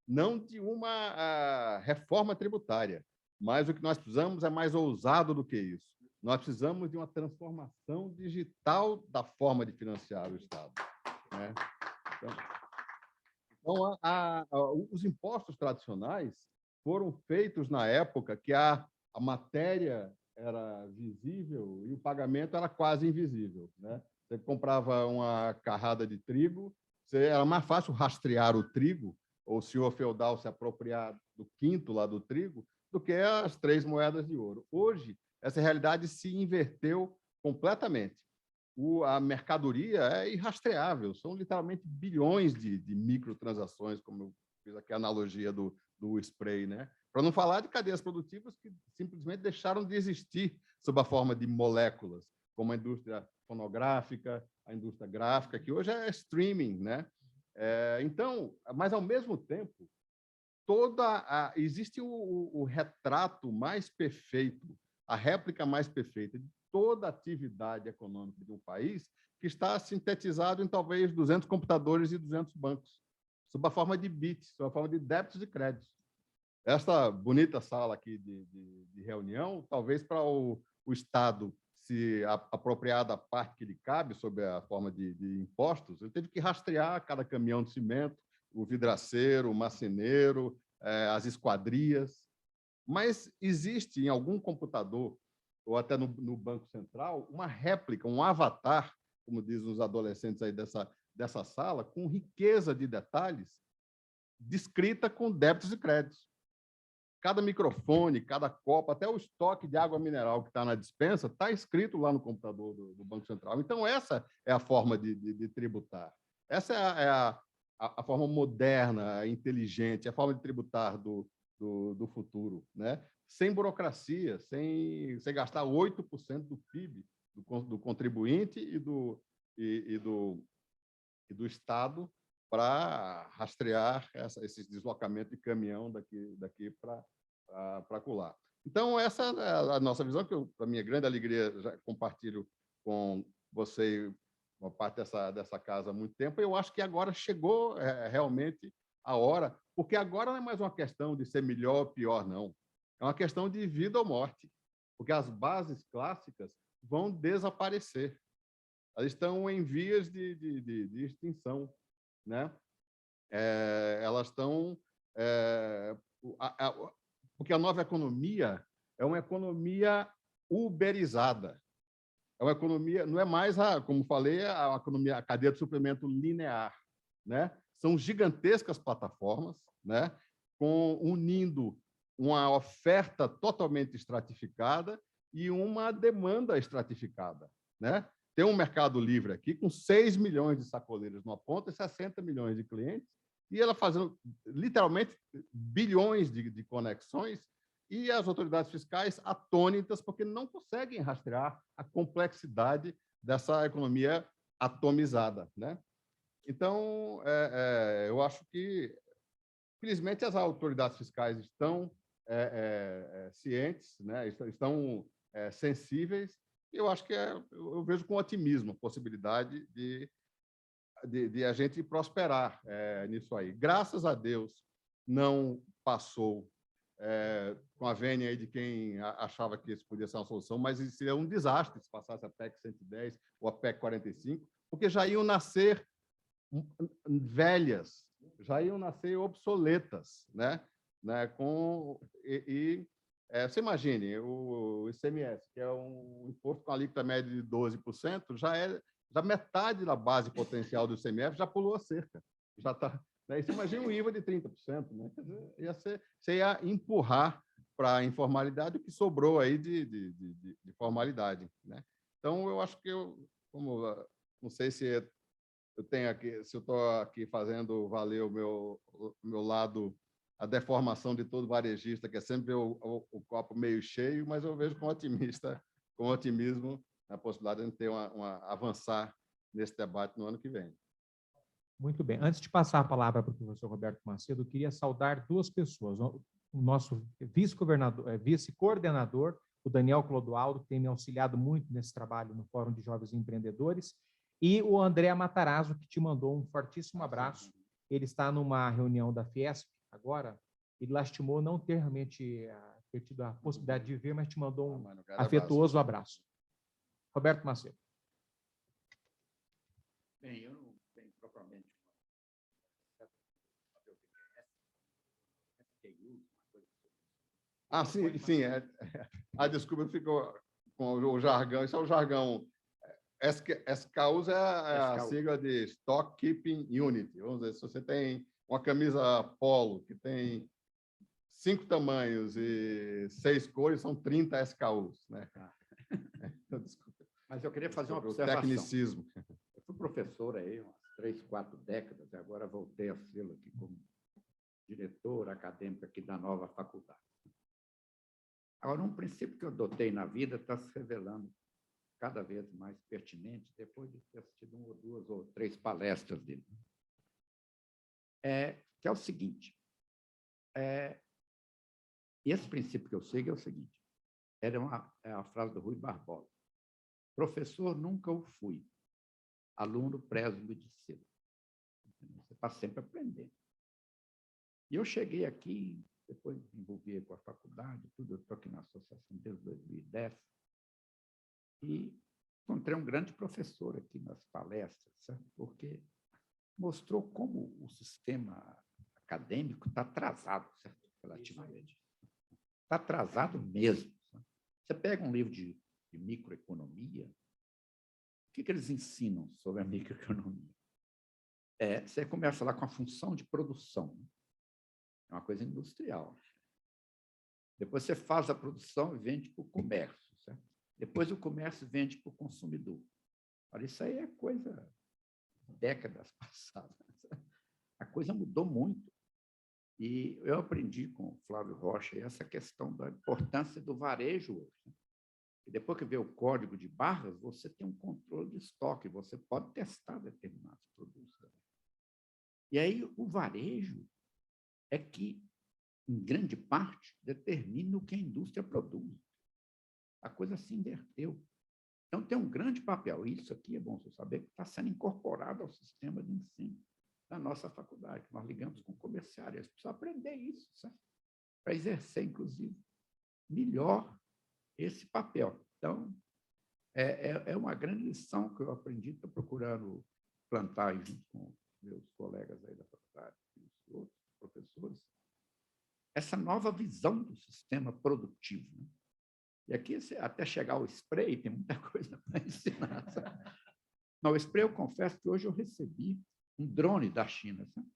não de uma reforma tributária, mas o que nós precisamos é mais ousado do que isso. Nós precisamos de uma transformação digital da forma de financiar o Estado, né? Então, os impostos tradicionais foram feitos na época que a matéria era visível e o pagamento era quase invisível, né? Você comprava uma carrada de trigo, era mais fácil rastrear o trigo, ou o senhor feudal se apropriar do quinto lá do trigo, do que as 3 moedas de ouro. Hoje, essa realidade se inverteu completamente. A mercadoria é irrastreável, são literalmente bilhões de microtransações, como eu fiz aqui a analogia do spray, né? Para não falar de cadeias produtivas que simplesmente deixaram de existir sob a forma de moléculas, como a indústria fonográfica, a indústria gráfica, que hoje é streaming, né? Então, mas, ao mesmo tempo, existe o retrato mais perfeito, a réplica mais perfeita de toda a atividade econômica de um país, que está sintetizado em talvez 200 computadores e 200 bancos, sob a forma de bits, sob a forma de débitos e créditos. Esta bonita sala aqui de reunião, talvez para o Estado se apropriar da parte que lhe cabe sob a forma de impostos, ele teve que rastrear cada caminhão de cimento, o vidraceiro, o marceneiro, as esquadrias. Mas existe em algum computador, ou até no Banco Central, uma réplica, um avatar, como dizem os adolescentes aí dessa sala, com riqueza de detalhes, descrita com débitos e créditos. cada microfone, cada copo, até o estoque de água mineral que está na despensa, está escrito lá no computador do Banco Central. Então, essa é a forma de tributar. Essa é a forma moderna, inteligente, a forma de tributar do futuro, né? Sem burocracia, sem gastar 8% do PIB do contribuinte e do Estado para rastrear esse deslocamento de caminhão daqui para acolá. Então, essa é a nossa visão, que eu, para minha grande alegria, já compartilho com você uma parte dessa casa há muito tempo. Eu acho que agora chegou realmente a hora, porque agora não é mais uma questão de ser melhor ou pior, não. É uma questão de vida ou morte, porque as bases clássicas vão desaparecer. Elas estão em vias de extinção, né? Elas estão... porque a nova economia é uma economia uberizada. É uma economia, não é mais, como falei, a economia, a cadeia de suprimento linear, né? São gigantescas plataformas, né? Unindo uma oferta totalmente estratificada e uma demanda estratificada, né? Tem um mercado livre aqui com 6 milhões de sacoleiros numa ponta e 60 milhões de clientes, e ela fazendo literalmente bilhões de conexões, e as autoridades fiscais atônitas porque não conseguem rastrear a complexidade dessa economia atomizada, né? Então, eu acho que, felizmente, as autoridades fiscais estão cientes, né? Estão sensíveis. Eu acho que eu vejo com otimismo a possibilidade de a gente prosperar nisso aí. Graças a Deus, não passou com a vênia aí de quem achava que isso podia ser uma solução, mas isso seria um desastre se passasse a PEC 110 ou a PEC 45, porque já iam nascer velhas, já iam nascer obsoletas, né? Você imagine, o ICMS, que é um imposto com alíquota média de 12%, já metade da base potencial do ICMS já pulou a cerca. Já está. Né? Você imagina um IVA de 30%, né? Você ia empurrar para a informalidade o que sobrou aí de formalidade, né? Então, eu acho que não sei se eu tenho aqui, se eu estou aqui fazendo valer o meu lado, a deformação de todo varejista, que é sempre ver o copo meio cheio, mas eu vejo com otimismo a possibilidade de a gente ter avançar nesse debate no ano que vem. Muito bem. Antes de passar a palavra para o professor Roberto Macedo, eu queria saudar duas pessoas. O nosso vice-coordenador, o Daniel Clodoaldo, que tem me auxiliado muito nesse trabalho no Fórum de Jovens Empreendedores, e o André Matarazzo, que te mandou um fortíssimo abraço. Ele está numa reunião da Fiesp agora, e lastimou não ter realmente ter tido a possibilidade de vir, mas te mandou um afetuoso abraço. Roberto Macedo. Bem, eu não tenho propriamente sim. Desculpa, ficou com o jargão. Isso é o jargão. SKUs é a sigla de Stock Keeping Unit. Vamos dizer, se você tem uma camisa polo que tem 5 tamanhos e 6 cores, são 30 SKUs, né? Desculpa. Mas eu queria fazer uma observação. Tecnicismo. Eu fui professor aí umas 3, 4 décadas, e agora voltei a ser aqui como diretor acadêmico aqui da nova faculdade. Agora, um princípio que eu adotei na vida está se revelando cada vez mais pertinente depois de ter assistido 1 ou 2 ou 3 palestras dele. Que é o seguinte, e esse princípio que eu sigo é o seguinte, é a frase do Rui Barbosa: professor nunca o fui, aluno prezo-me de ser. Você está sempre aprendendo. E eu cheguei aqui, depois me envolvi com a faculdade, tudo, eu estou aqui na associação desde 2010, e encontrei um grande professor aqui nas palestras, certo? Porque mostrou como o sistema acadêmico está atrasado, certo? Relativamente. Está atrasado mesmo. Certo? Você pega um livro de microeconomia, o que eles ensinam sobre a microeconomia? Você começa lá com a função de produção. É uma coisa industrial. Depois você faz a produção e vende para o comércio, certo? Depois o comércio vende para o consumidor. Olha, isso aí é coisa de décadas passadas. A coisa mudou muito. E eu aprendi com o Flávio Rocha essa questão da importância do varejo hoje. E depois que vê o código de barras, você tem um controle de estoque, você pode testar determinados produtos. E aí o varejo é que, em grande parte, determina o que a indústria produz. A coisa se inverteu. Então, tem um grande papel. Isso aqui é bom você saber que está sendo incorporado ao sistema de ensino da nossa faculdade. Nós ligamos com comerciários. Eles precisam aprender isso, certo? Para exercer, inclusive, melhor esse papel. Então, é uma grande lição que eu aprendi, estou procurando plantar aí junto com meus colegas aí da faculdade e os outros professores, essa nova visão do sistema produtivo. Né? E aqui, até chegar ao spray, tem muita coisa para ensinar. Sabe? Não, o spray, eu confesso que hoje eu recebi um drone da China. Sabe?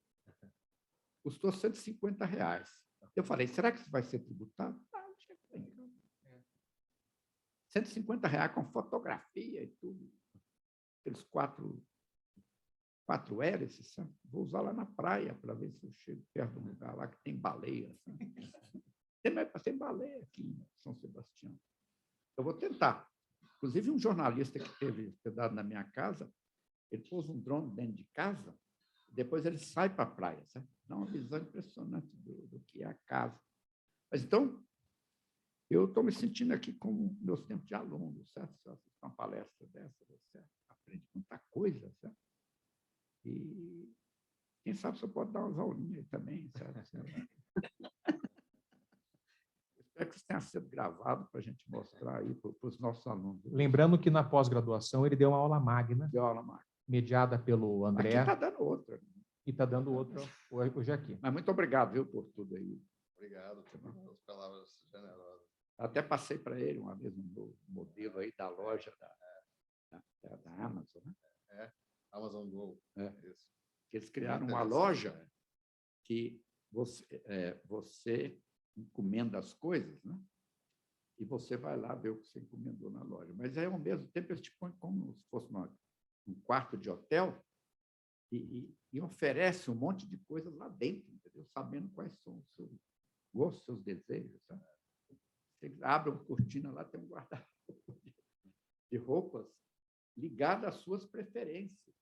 Custou R$150. Eu falei, será que isso vai ser tributado? Não, tinha que ter. R$150 com fotografia e tudo. Aqueles quatro hélices, sabe? Vou usar lá na praia para ver se eu chego perto de um lugar lá que tem baleia. Tem baleia aqui em São Sebastião. Eu vou tentar. Inclusive, um jornalista que teve hospedado na minha casa, ele pôs um drone dentro de casa, depois ele sai para a praia, sabe? Dá uma visão impressionante do que é a casa. Mas, então, eu estou me sentindo aqui como meus tempos de aluno, certo? Se eu assistir uma palestra dessa, você aprende muita coisa, certo? E quem sabe você pode dar umas aulinhas aí também, certo? Espero que isso tenha sido gravado para a gente mostrar aí para os nossos alunos. Lembrando que na pós-graduação ele deu uma aula magna, Deu aula magna, mediada pelo André. Aqui está dando outra. E está dando outra hoje aqui. Mas muito obrigado, viu, por tudo aí. Obrigado pelas palavras generosas. Até passei para ele uma vez um modelo aí da loja da Amazon, né? Amazon Go. Isso. Que eles criaram uma loja que você encomenda as coisas, né? E você vai lá ver o que você encomendou na loja. Mas aí, ao mesmo tempo, eles te põem como se fosse um quarto de hotel e oferece um monte de coisas lá dentro, entendeu? Sabendo quais são os seus gostos, seus desejos. Sabe? Você abre uma cortina lá, tem um guarda-roupa de roupas ligado às suas preferências.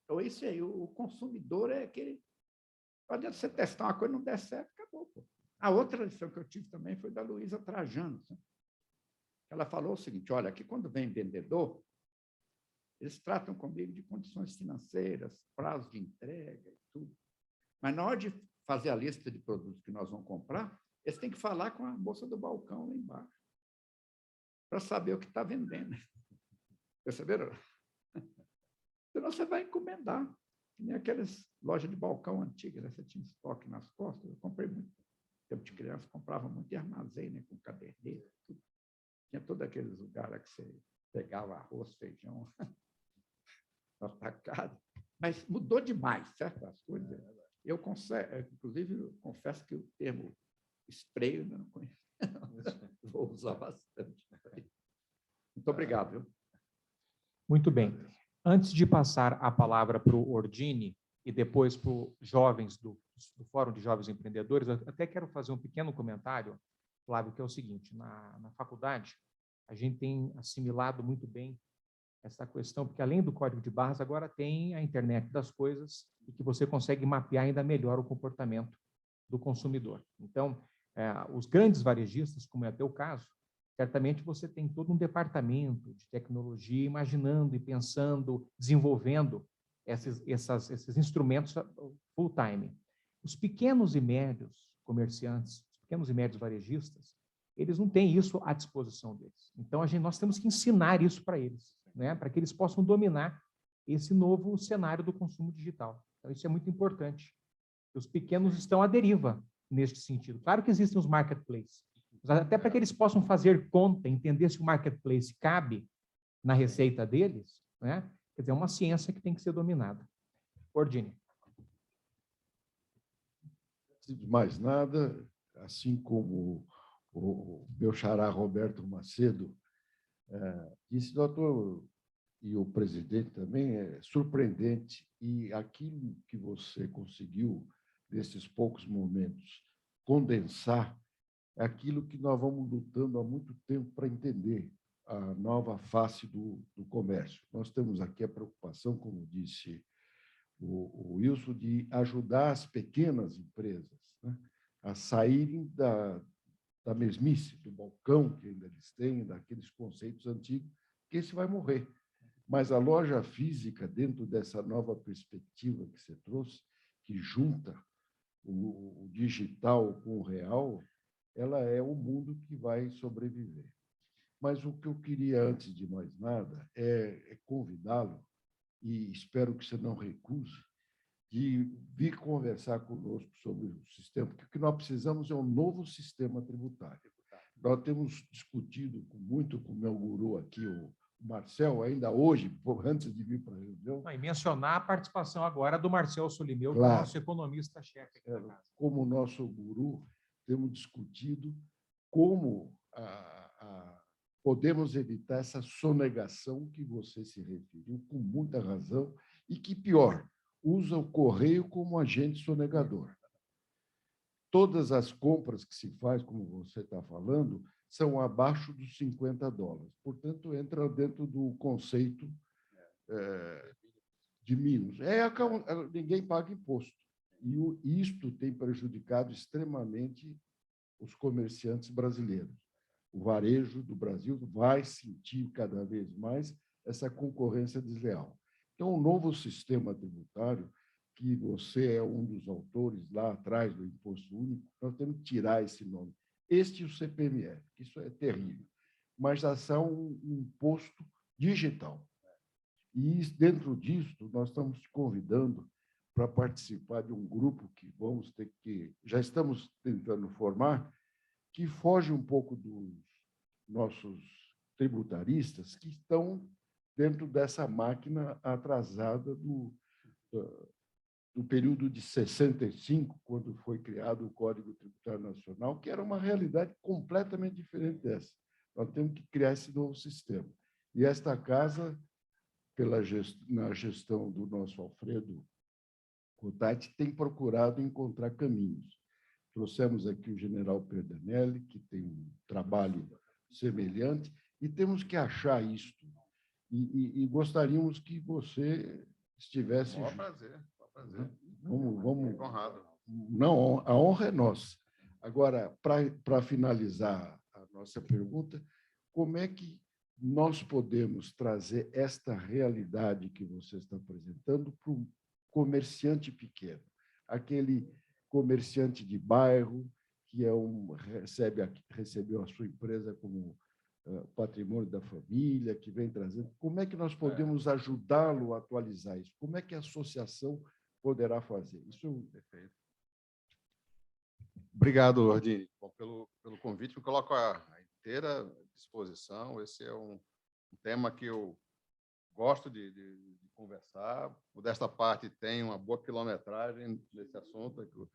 Então, isso aí, o consumidor é aquele... Não adianta você testar uma coisa e não der certo, acabou. Pô. A outra lição que eu tive também foi da Luísa Trajano. Sabe? Ela falou o seguinte, olha, aqui quando vem vendedor, eles tratam comigo de condições financeiras, prazo de entrega e tudo. Mas na hora de fazer a lista de produtos que nós vamos comprar, eles têm que falar com a moça do balcão lá embaixo para saber o que está vendendo. Perceberam? Senão você vai encomendar. Que nem aquelas lojas de balcão antigas, né? Você tinha estoque nas costas. Eu comprei muito. Tempo de criança, comprava muito em armazém, né? Com caderneira. Tudo. Tinha todos aqueles lugares que você pegava arroz, feijão, atacado. Mas mudou demais, certo? As coisas. Inclusive, eu confesso que o termo spray eu não conheço. Vou usar bastante. Muito obrigado. Viu? Muito bem. Antes de passar a palavra para o Ordini e depois para os jovens do Fórum de Jovens Empreendedores, eu até quero fazer um pequeno comentário, Flávio, que é o seguinte, na faculdade, a gente tem assimilado muito bem essa questão, porque além do código de barras, agora tem a internet das coisas e que você consegue mapear ainda melhor o comportamento do consumidor. Então, os grandes varejistas, como é até o caso, certamente você tem todo um departamento de tecnologia imaginando e pensando, desenvolvendo esses instrumentos full time. Os pequenos e médios comerciantes, os pequenos e médios varejistas, eles não têm isso à disposição deles. Então, nós temos que ensinar isso para eles, né? Para que eles possam dominar esse novo cenário do consumo digital. Então, isso é muito importante. Os pequenos estão à deriva neste sentido. Claro que existem os marketplaces, até para que eles possam fazer conta, entender se o marketplace cabe na receita deles, né? Quer dizer, é uma ciência que tem que ser dominada. Ordini. Antes de mais nada, assim como o meu xará Roberto Macedo disse, doutor, e o presidente também, é surpreendente, e aquilo que você conseguiu, nesses poucos momentos, condensar, é aquilo que nós vamos lutando há muito tempo para entender a nova face do comércio. Nós temos aqui a preocupação, como disse o Wilson, de ajudar as pequenas empresas, né, a saírem da mesmice, do balcão que ainda eles têm, daqueles conceitos antigos, que esse vai morrer. Mas a loja física, dentro dessa nova perspectiva que você trouxe, que junta o digital com o real, ela é o mundo que vai sobreviver. Mas o que eu queria, antes de mais nada, é convidá-lo, e espero que você não recuse, de vir conversar conosco sobre o sistema, porque o que nós precisamos é um novo sistema tributário. Nós temos discutido muito com o meu guru aqui, o Marcel, ainda hoje, antes de vir para a reunião. E mencionar a participação agora do Marcel Solimeu, Claro. que é o nosso economista-chefe aqui da casa. Como nosso guru, temos discutido como podemos evitar essa sonegação que você se referiu, com muita razão, e que, pior, usa o correio como agente sonegador. Todas as compras que se faz, como você está falando, são abaixo dos $50. Portanto, entra dentro do conceito de mínimos. Ninguém paga imposto. E isto tem prejudicado extremamente os comerciantes brasileiros. O varejo do Brasil vai sentir cada vez mais essa concorrência desleal. Então, o novo sistema tributário, que você é um dos autores lá atrás do Imposto Único, nós temos que tirar esse nome. Este e o CPMF, que isso é terrível, mas já são um imposto digital. E, dentro disso, nós estamos te convidando para participar de um grupo já estamos tentando formar, que foge um pouco dos nossos tributaristas que estão dentro dessa máquina atrasada do período de 65, quando foi criado o Código Tributário Nacional, que era uma realidade completamente diferente dessa. Nós temos que criar esse novo sistema. E esta casa, na gestão do nosso Alfredo Cotati, tem procurado encontrar caminhos. Trouxemos aqui o general Perdanelli, que tem um trabalho semelhante, e temos que achar isto. E gostaríamos que você estivesse... Com prazer. Vamos honrado. Não, a honra é nossa. Agora, para finalizar a nossa pergunta, como é que nós podemos trazer esta realidade que você está apresentando para o comerciante pequeno, aquele comerciante de bairro que recebeu a sua empresa como patrimônio da família, que vem trazendo. Como é que nós podemos ajudá-lo a atualizar isso? Como é que a associação poderá fazer? Isso é perfeito. Obrigado, Ordini, pelo convite. Me coloco à inteira disposição. Esse é um tema que eu gosto de conversar. Desta parte, tem uma boa quilometragem nesse assunto, que o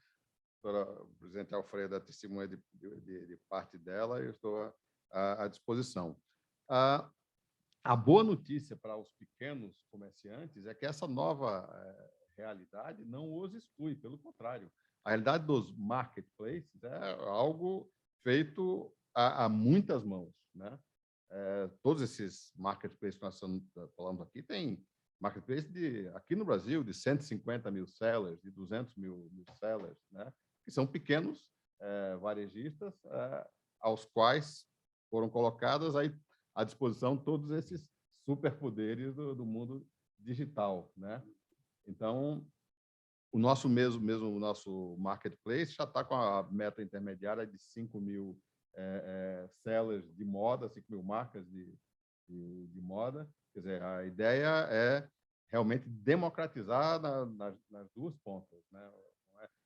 presidente Alfredo é testemunha de parte dela, e eu estou à disposição. A boa notícia para os pequenos comerciantes é que essa nova realidade não os exclui, pelo contrário. A realidade dos marketplaces é algo feito a muitas mãos, né? Todos esses marketplaces que nós estamos falando aqui, tem marketplace aqui no Brasil de 150 mil sellers, de 200 mil sellers, né? Que são pequenos varejistas aos quais foram colocadas aí à disposição todos esses superpoderes do mundo digital, né? Então, o nosso o nosso marketplace já está com a meta intermediária de 5 mil sellers de moda, 5 mil marcas de moda. Quer dizer, a ideia é realmente democratizar nas duas pontas, né?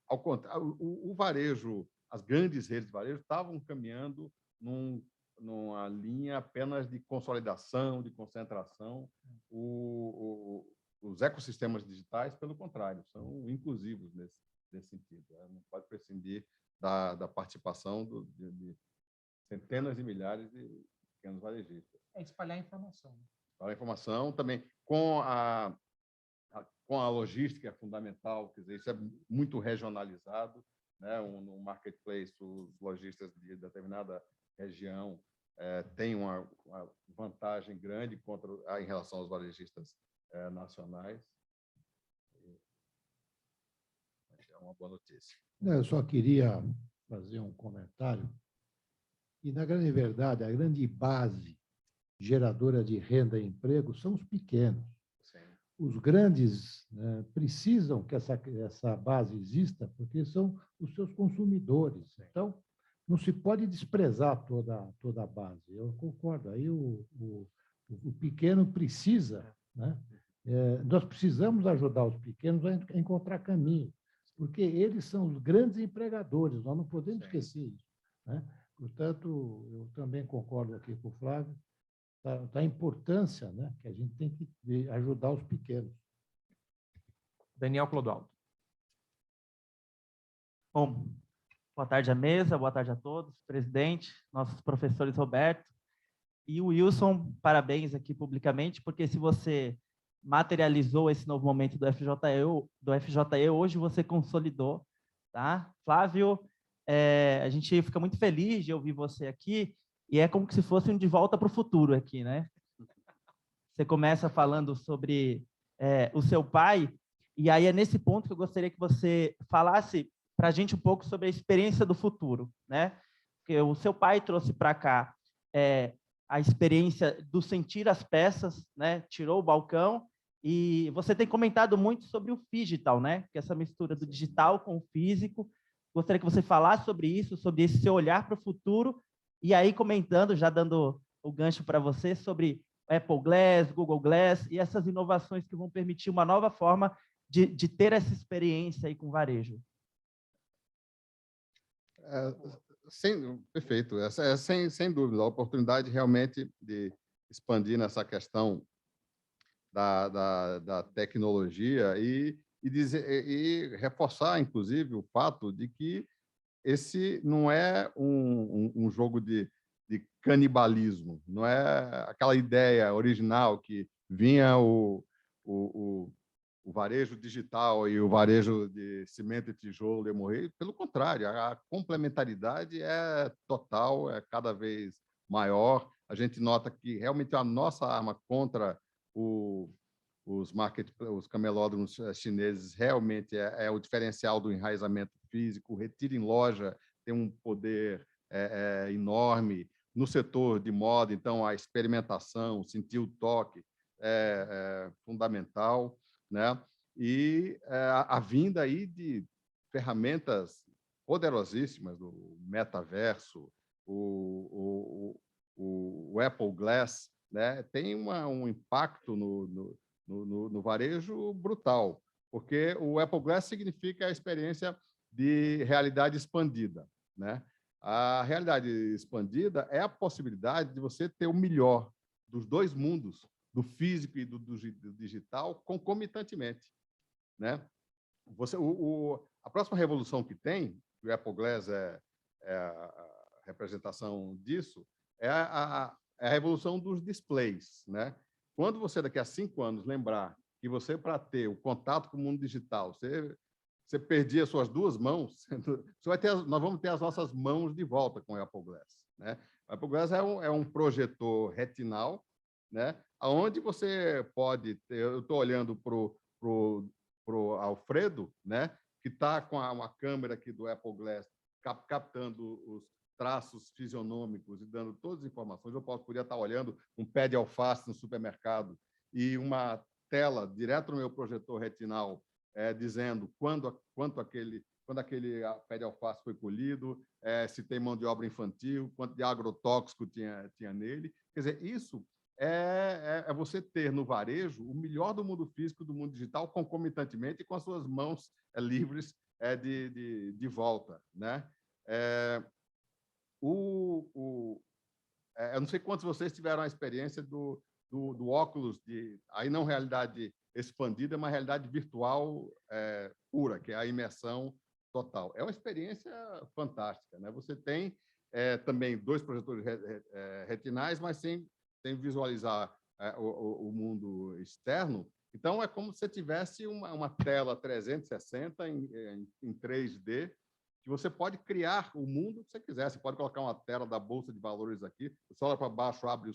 Ao contrário, o varejo, as grandes redes de varejo estavam caminhando numa linha apenas de consolidação, de concentração. Os ecossistemas digitais, pelo contrário, são inclusivos nesse sentido. Não pode prescindir da participação centenas de milhares de pequenos varejistas. É espalhar a informação. Espalhar a informação também com a logística é fundamental, quer dizer, isso é muito regionalizado, né? No marketplace, os lojistas de determinada região têm uma vantagem grande em relação aos varejistas nacionais. É uma boa notícia. Eu só queria fazer um comentário. E, na grande verdade, a grande base geradora de renda e emprego são os pequenos. Sim. Os grandes, né, precisam que essa base exista, porque são os seus consumidores. Então, não se pode desprezar toda a base. Eu concordo. Aí o pequeno precisa, né? Nós precisamos ajudar os pequenos a encontrar caminho, porque eles são os grandes empregadores, nós não podemos esquecer isso, né? Portanto, eu também concordo aqui com o Flávio, da importância, né, que a gente tem que ajudar os pequenos. Daniel Clodoaldo. Bom, boa tarde à mesa, boa tarde a todos, presidente, nossos professores Roberto e o Wilson, parabéns aqui publicamente, porque se você materializou esse novo momento do FJE, hoje você consolidou, tá? Flávio, a gente fica muito feliz de ouvir você aqui, e é como se fosse um de volta para o futuro aqui, né? Você começa falando sobre o seu pai, e aí é nesse ponto que eu gostaria que você falasse para a gente um pouco sobre a experiência do futuro, né? Porque o seu pai trouxe para cá a experiência do sentir as peças, né? Tirou o balcão, e você tem comentado muito sobre o digital, né? Que é essa mistura do digital com o físico. Gostaria que você falasse sobre isso, sobre esse seu olhar para o futuro, e aí comentando, já dando o gancho para você, sobre Apple Glass, Google Glass, e essas inovações que vão permitir uma nova forma de ter essa experiência aí com varejo. Perfeito. Sem dúvida, a oportunidade realmente de expandir nessa questão da tecnologia e reforçar, inclusive, o fato de que esse não é um jogo de canibalismo, não é aquela ideia original que vinha o varejo digital e o varejo de cimento e tijolo ia morrer. Pelo contrário, a complementaridade é total, é cada vez maior. A gente nota que realmente a nossa arma contra os camelódromos chineses realmente é o diferencial do enraizamento físico. O retiro em loja tem um poder enorme. No setor de moda, então, a experimentação, sentir o toque é fundamental, né? E a vinda aí de ferramentas poderosíssimas do metaverso, o Apple Glass, né? Tem um impacto no varejo brutal, porque o Apple Glass significa a experiência de realidade expandida, né? A realidade expandida é a possibilidade de você ter o melhor dos dois mundos, do físico e do digital, concomitantemente, né? A próxima revolução que tem, o Apple Glass é a representação disso, é a revolução dos displays, né? Quando você, daqui a 5 anos, lembrar que você, para ter o contato com o mundo digital, você perdia suas duas mãos, nós vamos ter as nossas mãos de volta com o Apple Glass, né? O Apple Glass é um projetor retinal, né? Onde você pode ter... Eu estou olhando para o Alfredo, né? Que está com uma câmera aqui do Apple Glass captando os traços fisionômicos e dando todas as informações. Eu poderia estar olhando um pé de alface no supermercado e uma tela direto no meu projetor retinal dizendo quando aquele pé de alface foi colhido, se tem mão de obra infantil, quanto de agrotóxico tinha nele. Quer dizer, isso é você ter no varejo o melhor do mundo físico e do mundo digital concomitantemente e com as suas mãos livres de volta, né? Eu não sei quantos de vocês tiveram a experiência do óculos aí não realidade expandida, mas realidade virtual pura, que é a imersão total. É uma experiência fantástica, né? Você tem também 2 projetores retinais, mas sem visualizar o mundo externo. Então, é como se você tivesse uma tela 360 em 3D, que você pode criar o mundo que você quiser. Você pode colocar uma tela da Bolsa de Valores aqui, você olha para baixo, abre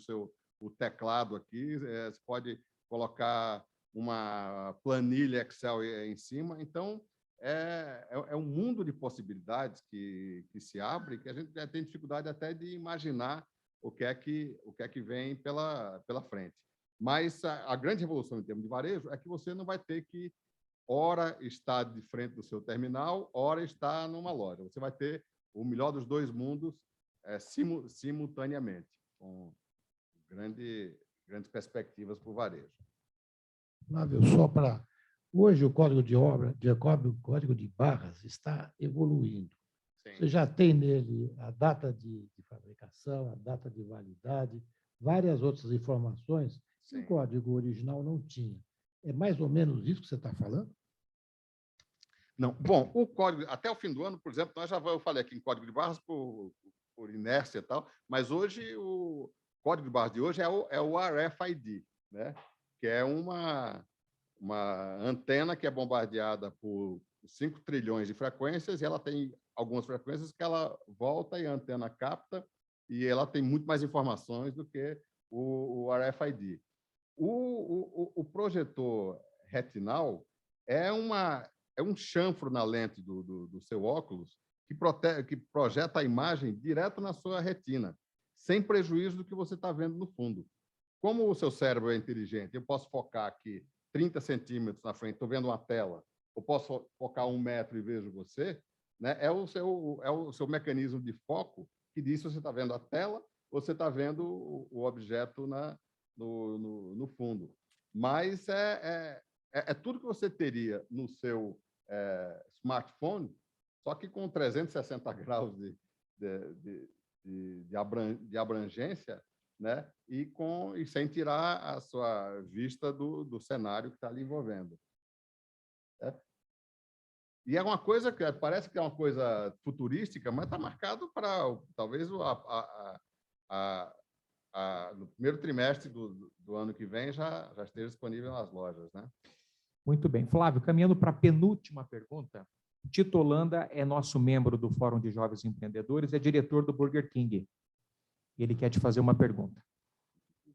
o teclado aqui, você pode colocar uma planilha Excel em cima. Então, é um mundo de possibilidades que se abre, que a gente tem dificuldade até de imaginar o que é que vem pela frente. Mas a grande revolução em termos de varejo é que você não vai ter que, ora, estar de frente do seu terminal, ora, estar numa loja. Você vai ter o melhor dos 2 mundos simultaneamente, com grandes perspectivas para o varejo. Flávio, só para... Hoje, o código de obra, o código de barras está evoluindo. Sim. Você já tem nele a data de fabricação, a data de validade, várias outras informações que o código original não tinha. É mais ou menos isso que você está falando? Não. Bom, o código, até o fim do ano, por exemplo, eu falei aqui em código de barras por inércia e tal, mas hoje o código de barras de hoje é o RFID, né? Que é uma antena que é bombardeada por 5 trilhões de frequências, e ela tem algumas frequências que ela volta e a antena capta, e ela tem muito mais informações do que o RFID. O projetor retinal é um chanfro na lente do seu óculos que projeta a imagem direto na sua retina, sem prejuízo do que você está vendo no fundo. Como o seu cérebro é inteligente, eu posso focar aqui 30 centímetros na frente, estou vendo uma tela, eu posso focar 1 metro e vejo você, né? É o seu mecanismo de foco que diz se você está vendo a tela ou você está vendo o objeto no fundo. Mas é tudo que você teria no seu smartphone, só que com 360 graus de abrangência, né? E sem tirar a sua vista do cenário que está ali envolvendo. E é uma coisa que parece que é uma coisa futurística, mas está marcado para talvez no primeiro trimestre do ano que vem já esteja disponível nas lojas, né? Muito bem. Flávio, caminhando para a penúltima pergunta, Tito Holanda é nosso membro do Fórum de Jovens Empreendedores, é diretor do Burger King. Ele quer te fazer uma pergunta.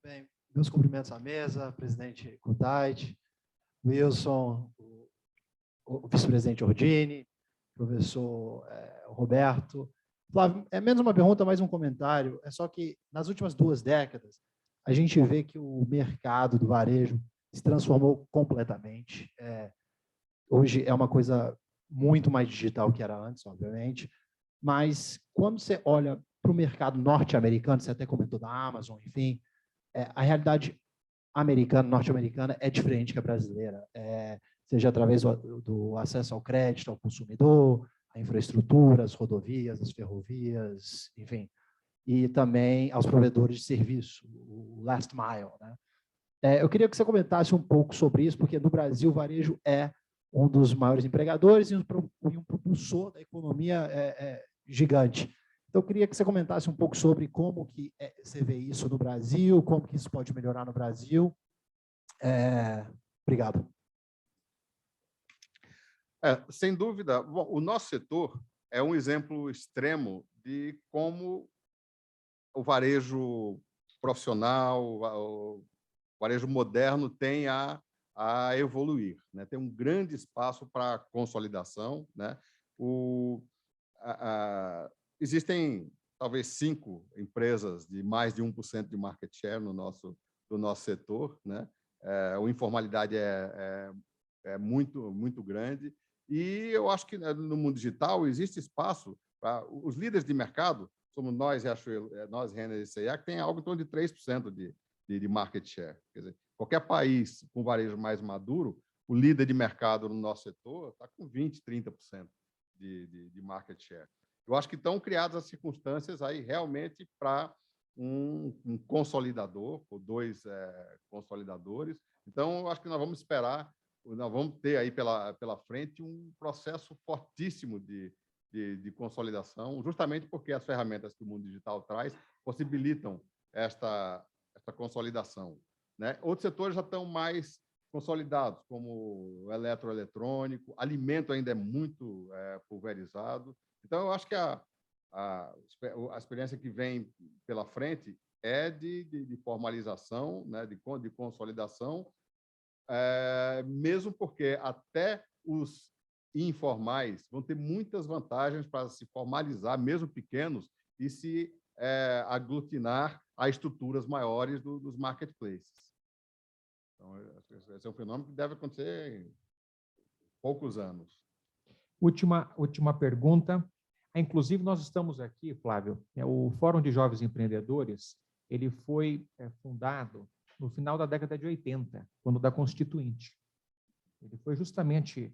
Bem, meus cumprimentos à mesa, presidente Kudait, Wilson, o vice-presidente Ordini, professor Roberto. Flávio, é menos uma pergunta, mais um comentário. É só que, nas últimas 2 décadas, a gente vê que o mercado do varejo se transformou completamente. Hoje é uma coisa muito mais digital que era antes, obviamente, mas quando você olha para o mercado norte-americano, você até comentou da Amazon, enfim, a realidade norte-americana é diferente que a brasileira, seja através do acesso ao crédito ao consumidor, a infraestrutura, as rodovias, as ferrovias, enfim, e também aos provedores de serviço, o last mile, né? Eu queria que você comentasse um pouco sobre isso, porque no Brasil o varejo é um dos maiores empregadores e um propulsor da economia gigante. Então, eu queria que você comentasse um pouco sobre como que você vê isso no Brasil, como que isso pode melhorar no Brasil. Obrigado. Sem dúvida. Bom, o nosso setor é um exemplo extremo de como o varejo profissional, o varejo moderno tem a evoluir, né? Tem um grande espaço para consolidação, né? Existem talvez 5 empresas de mais de 1% de market share do nosso setor, né? A informalidade é muito grande, e eu acho que no mundo digital existe espaço para os líderes de mercado, somos nós, nós, Renner e C&A, que tem algo em torno de 3% de market share. Quer dizer, qualquer país com varejo mais maduro, o líder de mercado no nosso setor está com 20%, 30% de market share. Eu acho que estão criadas as circunstâncias aí realmente para um consolidador, ou 2 consolidadores. Então, eu acho que nós vamos esperar, nós vamos ter aí pela frente um processo fortíssimo de de consolidação, justamente porque as ferramentas que o mundo digital traz possibilitam esta consolidação, né? Outros setores já estão mais consolidados, como o eletroeletrônico, alimento ainda é muito pulverizado. Então, eu acho que a experiência que vem pela frente é de formalização, né, de consolidação, mesmo porque até os informais vão ter muitas vantagens para se formalizar, mesmo pequenos, e se aglutinar a estruturas maiores dos marketplaces. Então, esse é um fenômeno que deve acontecer em poucos anos. Última pergunta. Inclusive, nós estamos aqui, Flávio, o Fórum de Jovens Empreendedores, ele foi fundado no final da década de 80, quando da Constituinte. Ele foi justamente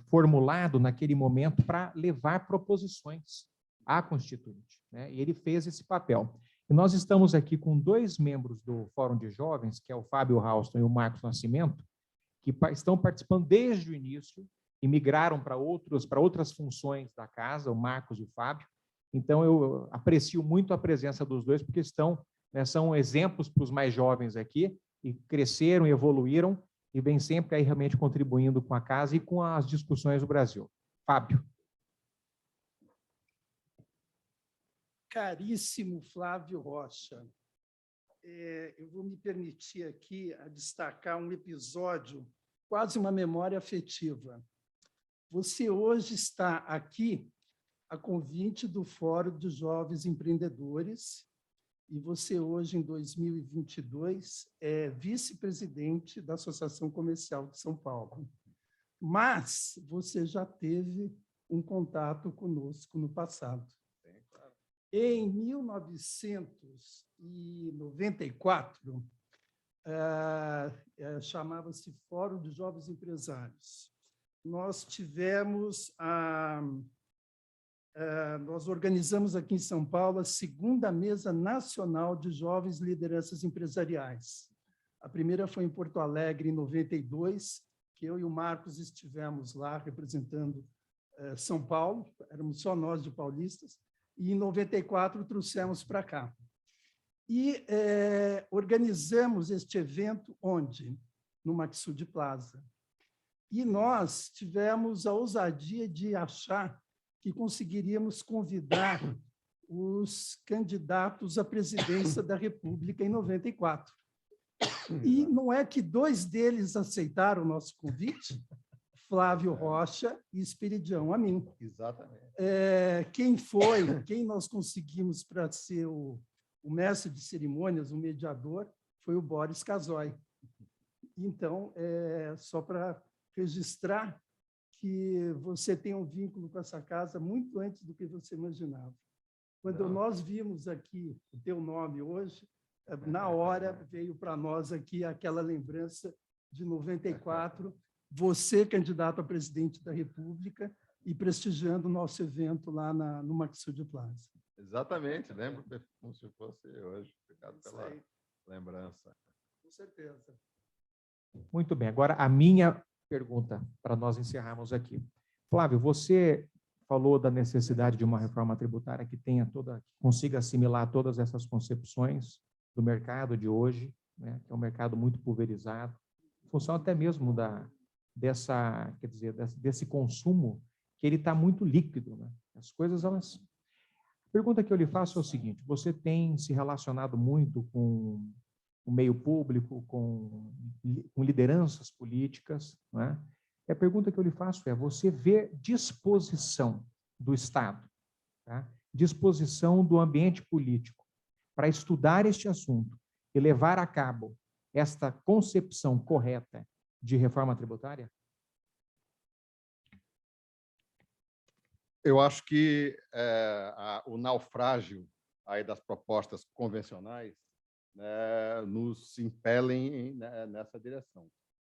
formulado naquele momento para levar proposições à Constituinte, né? E ele fez esse papel. E nós estamos aqui com 2 membros do Fórum de Jovens, que é o Fábio Ralston e o Marcos Nascimento, que estão participando desde o início e migraram para outras funções da casa, o Marcos e o Fábio. Então, eu aprecio muito a presença dos dois, porque são exemplos para os mais jovens aqui, e cresceram, evoluíram, e vêm sempre aí realmente contribuindo com a casa e com as discussões do Brasil. Fábio. Caríssimo Flávio Rocha, eu vou me permitir aqui a destacar um episódio, quase uma memória afetiva. Você hoje está aqui a convite do Fórum de Jovens Empreendedores e você hoje, em 2022, é vice-presidente da Associação Comercial de São Paulo. Mas você já teve um contato conosco no passado. Em 1994, chamava-se Fórum de Jovens Empresários. Nós organizamos aqui em São Paulo a 2ª Mesa Nacional de Jovens Lideranças Empresariais. A primeira foi em Porto Alegre, em 92, que eu e o Marcos estivemos lá representando São Paulo, éramos só nós de paulistas, e em 94 trouxemos para cá. E organizamos este evento onde? No Maxud Plaza. E nós tivemos a ousadia de achar que conseguiríamos convidar os candidatos à presidência da República em 94. E não é que 2 deles aceitaram o nosso convite? Flávio Rocha e Esperidião Amin. Exatamente. Quem nós conseguimos para ser o mestre de cerimônias, o mediador, foi o Boris Casoy. Então, só para registrar que você tem um vínculo com essa casa muito antes do que você imaginava. Quando nós vimos aqui o teu nome hoje, na hora veio para nós aqui aquela lembrança de 94, você candidato a presidente da República e prestigiando o nosso evento lá no Maxud Plaza. Exatamente, lembro como se fosse hoje. Obrigado pela lembrança. Com certeza. Muito bem, agora a minha pergunta para nós encerrarmos aqui. Flávio, você falou da necessidade de uma reforma tributária que consiga assimilar todas essas concepções do mercado de hoje, né, que é um mercado muito pulverizado, em função até mesmo desse consumo que ele está muito líquido, né? As coisas, A pergunta que eu lhe faço é o seguinte: você tem se relacionado muito com o meio público, com lideranças políticas, né? E a pergunta que eu lhe faço é: você vê disposição do Estado, tá? Disposição do ambiente político para estudar este assunto e levar a cabo esta concepção correta de reforma tributária? Eu acho que o naufrágio aí das propostas convencionais, né, nos impelem nessa direção,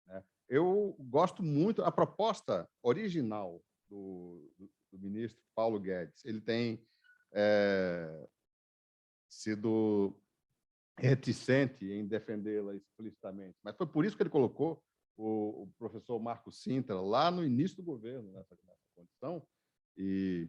né? Eu gosto muito a proposta original do ministro Paulo Guedes. Ele tem sido reticente em defendê-la explicitamente, mas foi por isso que ele colocou o professor Marco Sintra lá no início do governo nessa condição, e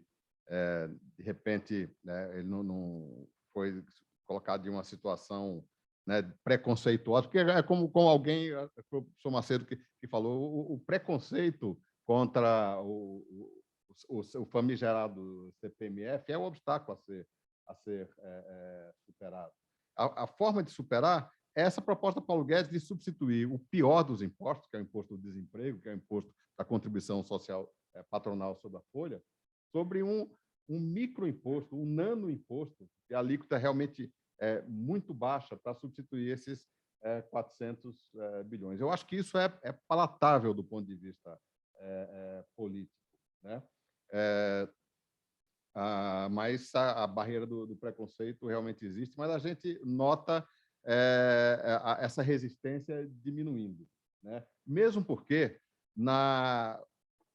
de repente, né, ele não foi colocado em uma situação, né, preconceituosa, porque é como alguém, o professor Macedo, que falou, o preconceito contra o famigerado CPMF é um obstáculo a ser superado. A forma de superar é essa proposta Paulo Guedes de substituir o pior dos impostos, que é o imposto do desemprego, que é o imposto da contribuição social patronal sobre a folha, sobre um microimposto, um nanoimposto, que a alíquota é realmente muito baixa para substituir esses 400 bilhões. Eu acho que isso é palatável do ponto de vista político, né? Mas a barreira do preconceito realmente existe, mas a gente nota essa resistência diminuindo, né? Mesmo porque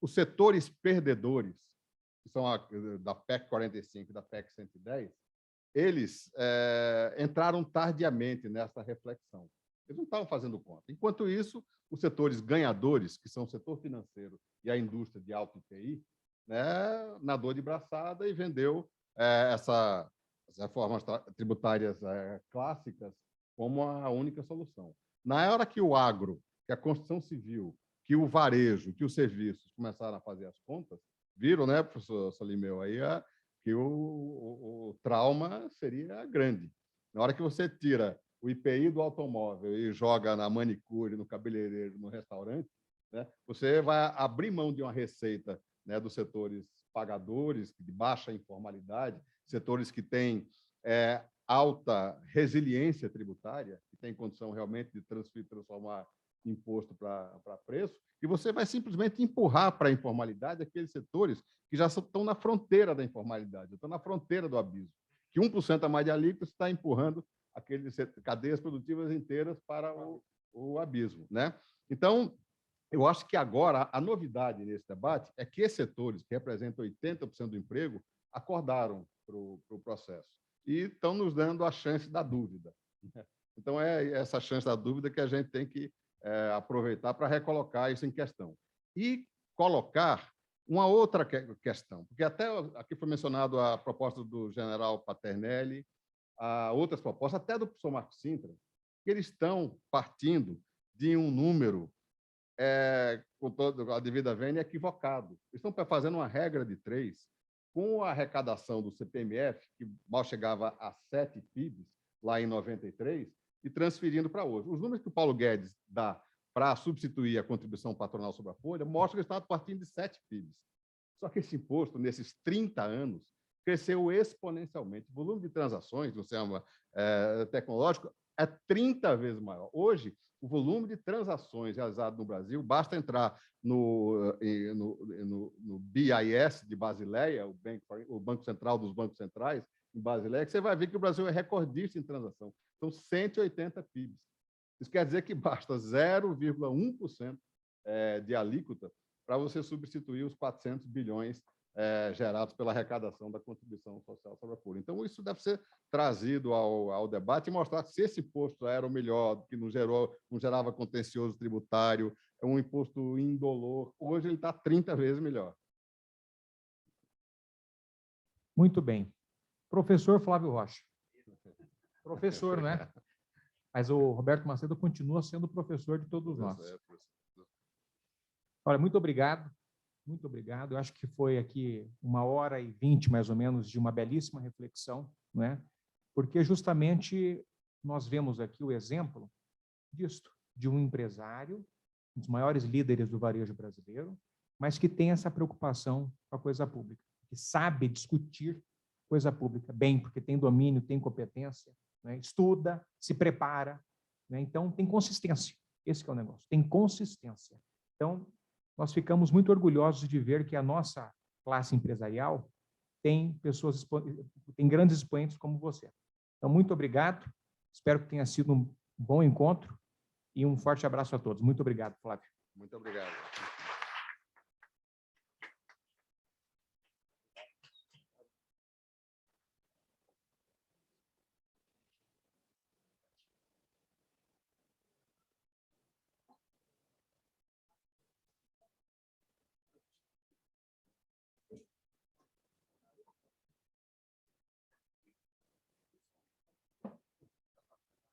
os setores perdedores, que são da PEC 45 e da PEC 110, eles entraram tardiamente nessa reflexão. Eles não estavam fazendo conta. Enquanto isso, os setores ganhadores, que são o setor financeiro e a indústria de alto IPI, né, nadou de braçada e vendeu essas reformas tributárias clássicas como a única solução. Na hora que o agro, que a construção civil, que o varejo, que os serviços começaram a fazer as contas, viram, né, professor Solimeu, aí que o trauma seria grande. Na hora que você tira o IPI do automóvel e joga na manicure, no cabeleireiro, no restaurante, né, você vai abrir mão de uma receita, né, dos setores pagadores, de baixa informalidade, setores que têm alta resiliência tributária, que têm condição realmente de transformar imposto para preço, e você vai simplesmente empurrar para a informalidade aqueles setores que já estão na fronteira da informalidade, estão na fronteira do abismo, que 1% a mais de alíquota está empurrando aqueles cadeias produtivas inteiras para o abismo, né? Então, eu acho que agora a novidade nesse debate é que esses setores, que representam 80% do emprego, acordaram para o processo e estão nos dando a chance da dúvida. Então, é essa chance da dúvida que a gente tem que aproveitar para recolocar isso em questão. E colocar uma outra questão, porque até aqui foi mencionado a proposta do general Paternelli, outras propostas, até do professor Marcos Sintra, que eles estão partindo de um número, com toda a devida vênia, equivocado. Eles estão fazendo uma regra de 3, com a arrecadação do CPMF, que mal chegava a 7 PIBs, lá em 93, e transferindo para hoje. Os números que o Paulo Guedes dá para substituir a contribuição patronal sobre a folha mostram que ele está partindo de 7 PIBs. Só que esse imposto, nesses 30 anos, cresceu exponencialmente. O volume de transações no sistema tecnológico é 30 vezes maior. Hoje, o volume de transações realizado no Brasil, basta entrar no BIS de Basileia, o Banco Central dos Bancos Centrais, em Basileia, que você vai ver que o Brasil é recordista em transação. São 180 PIBs. Isso quer dizer que basta 0,1% de alíquota para você substituir os 400 bilhões gerados pela arrecadação da contribuição social sobre a folha. Então, isso deve ser trazido ao debate e mostrar se esse imposto era o melhor, que não gerava contencioso tributário, é um imposto indolor. Hoje ele está 30 vezes melhor. Muito bem. Professor Flávio Rocha. Professor, não é? Mas o Roberto Macedo continua sendo professor de todos nós. Olha, muito obrigado. Muito obrigado. Eu acho que foi aqui 1h20, mais ou menos, de uma belíssima reflexão, né? Porque justamente nós vemos aqui o exemplo disto, de um empresário, um dos maiores líderes do varejo brasileiro, mas que tem essa preocupação com a coisa pública, que sabe discutir coisa pública bem, porque tem domínio, tem competência, né? Estuda, se prepara, né? Então tem consistência. Esse que é o negócio, tem consistência. Então, nós ficamos muito orgulhosos de ver que a nossa classe empresarial tem pessoas, tem grandes expoentes como você. Então, muito obrigado. Espero que tenha sido um bom encontro e um forte abraço a todos. Muito obrigado, Flávio. Muito obrigado.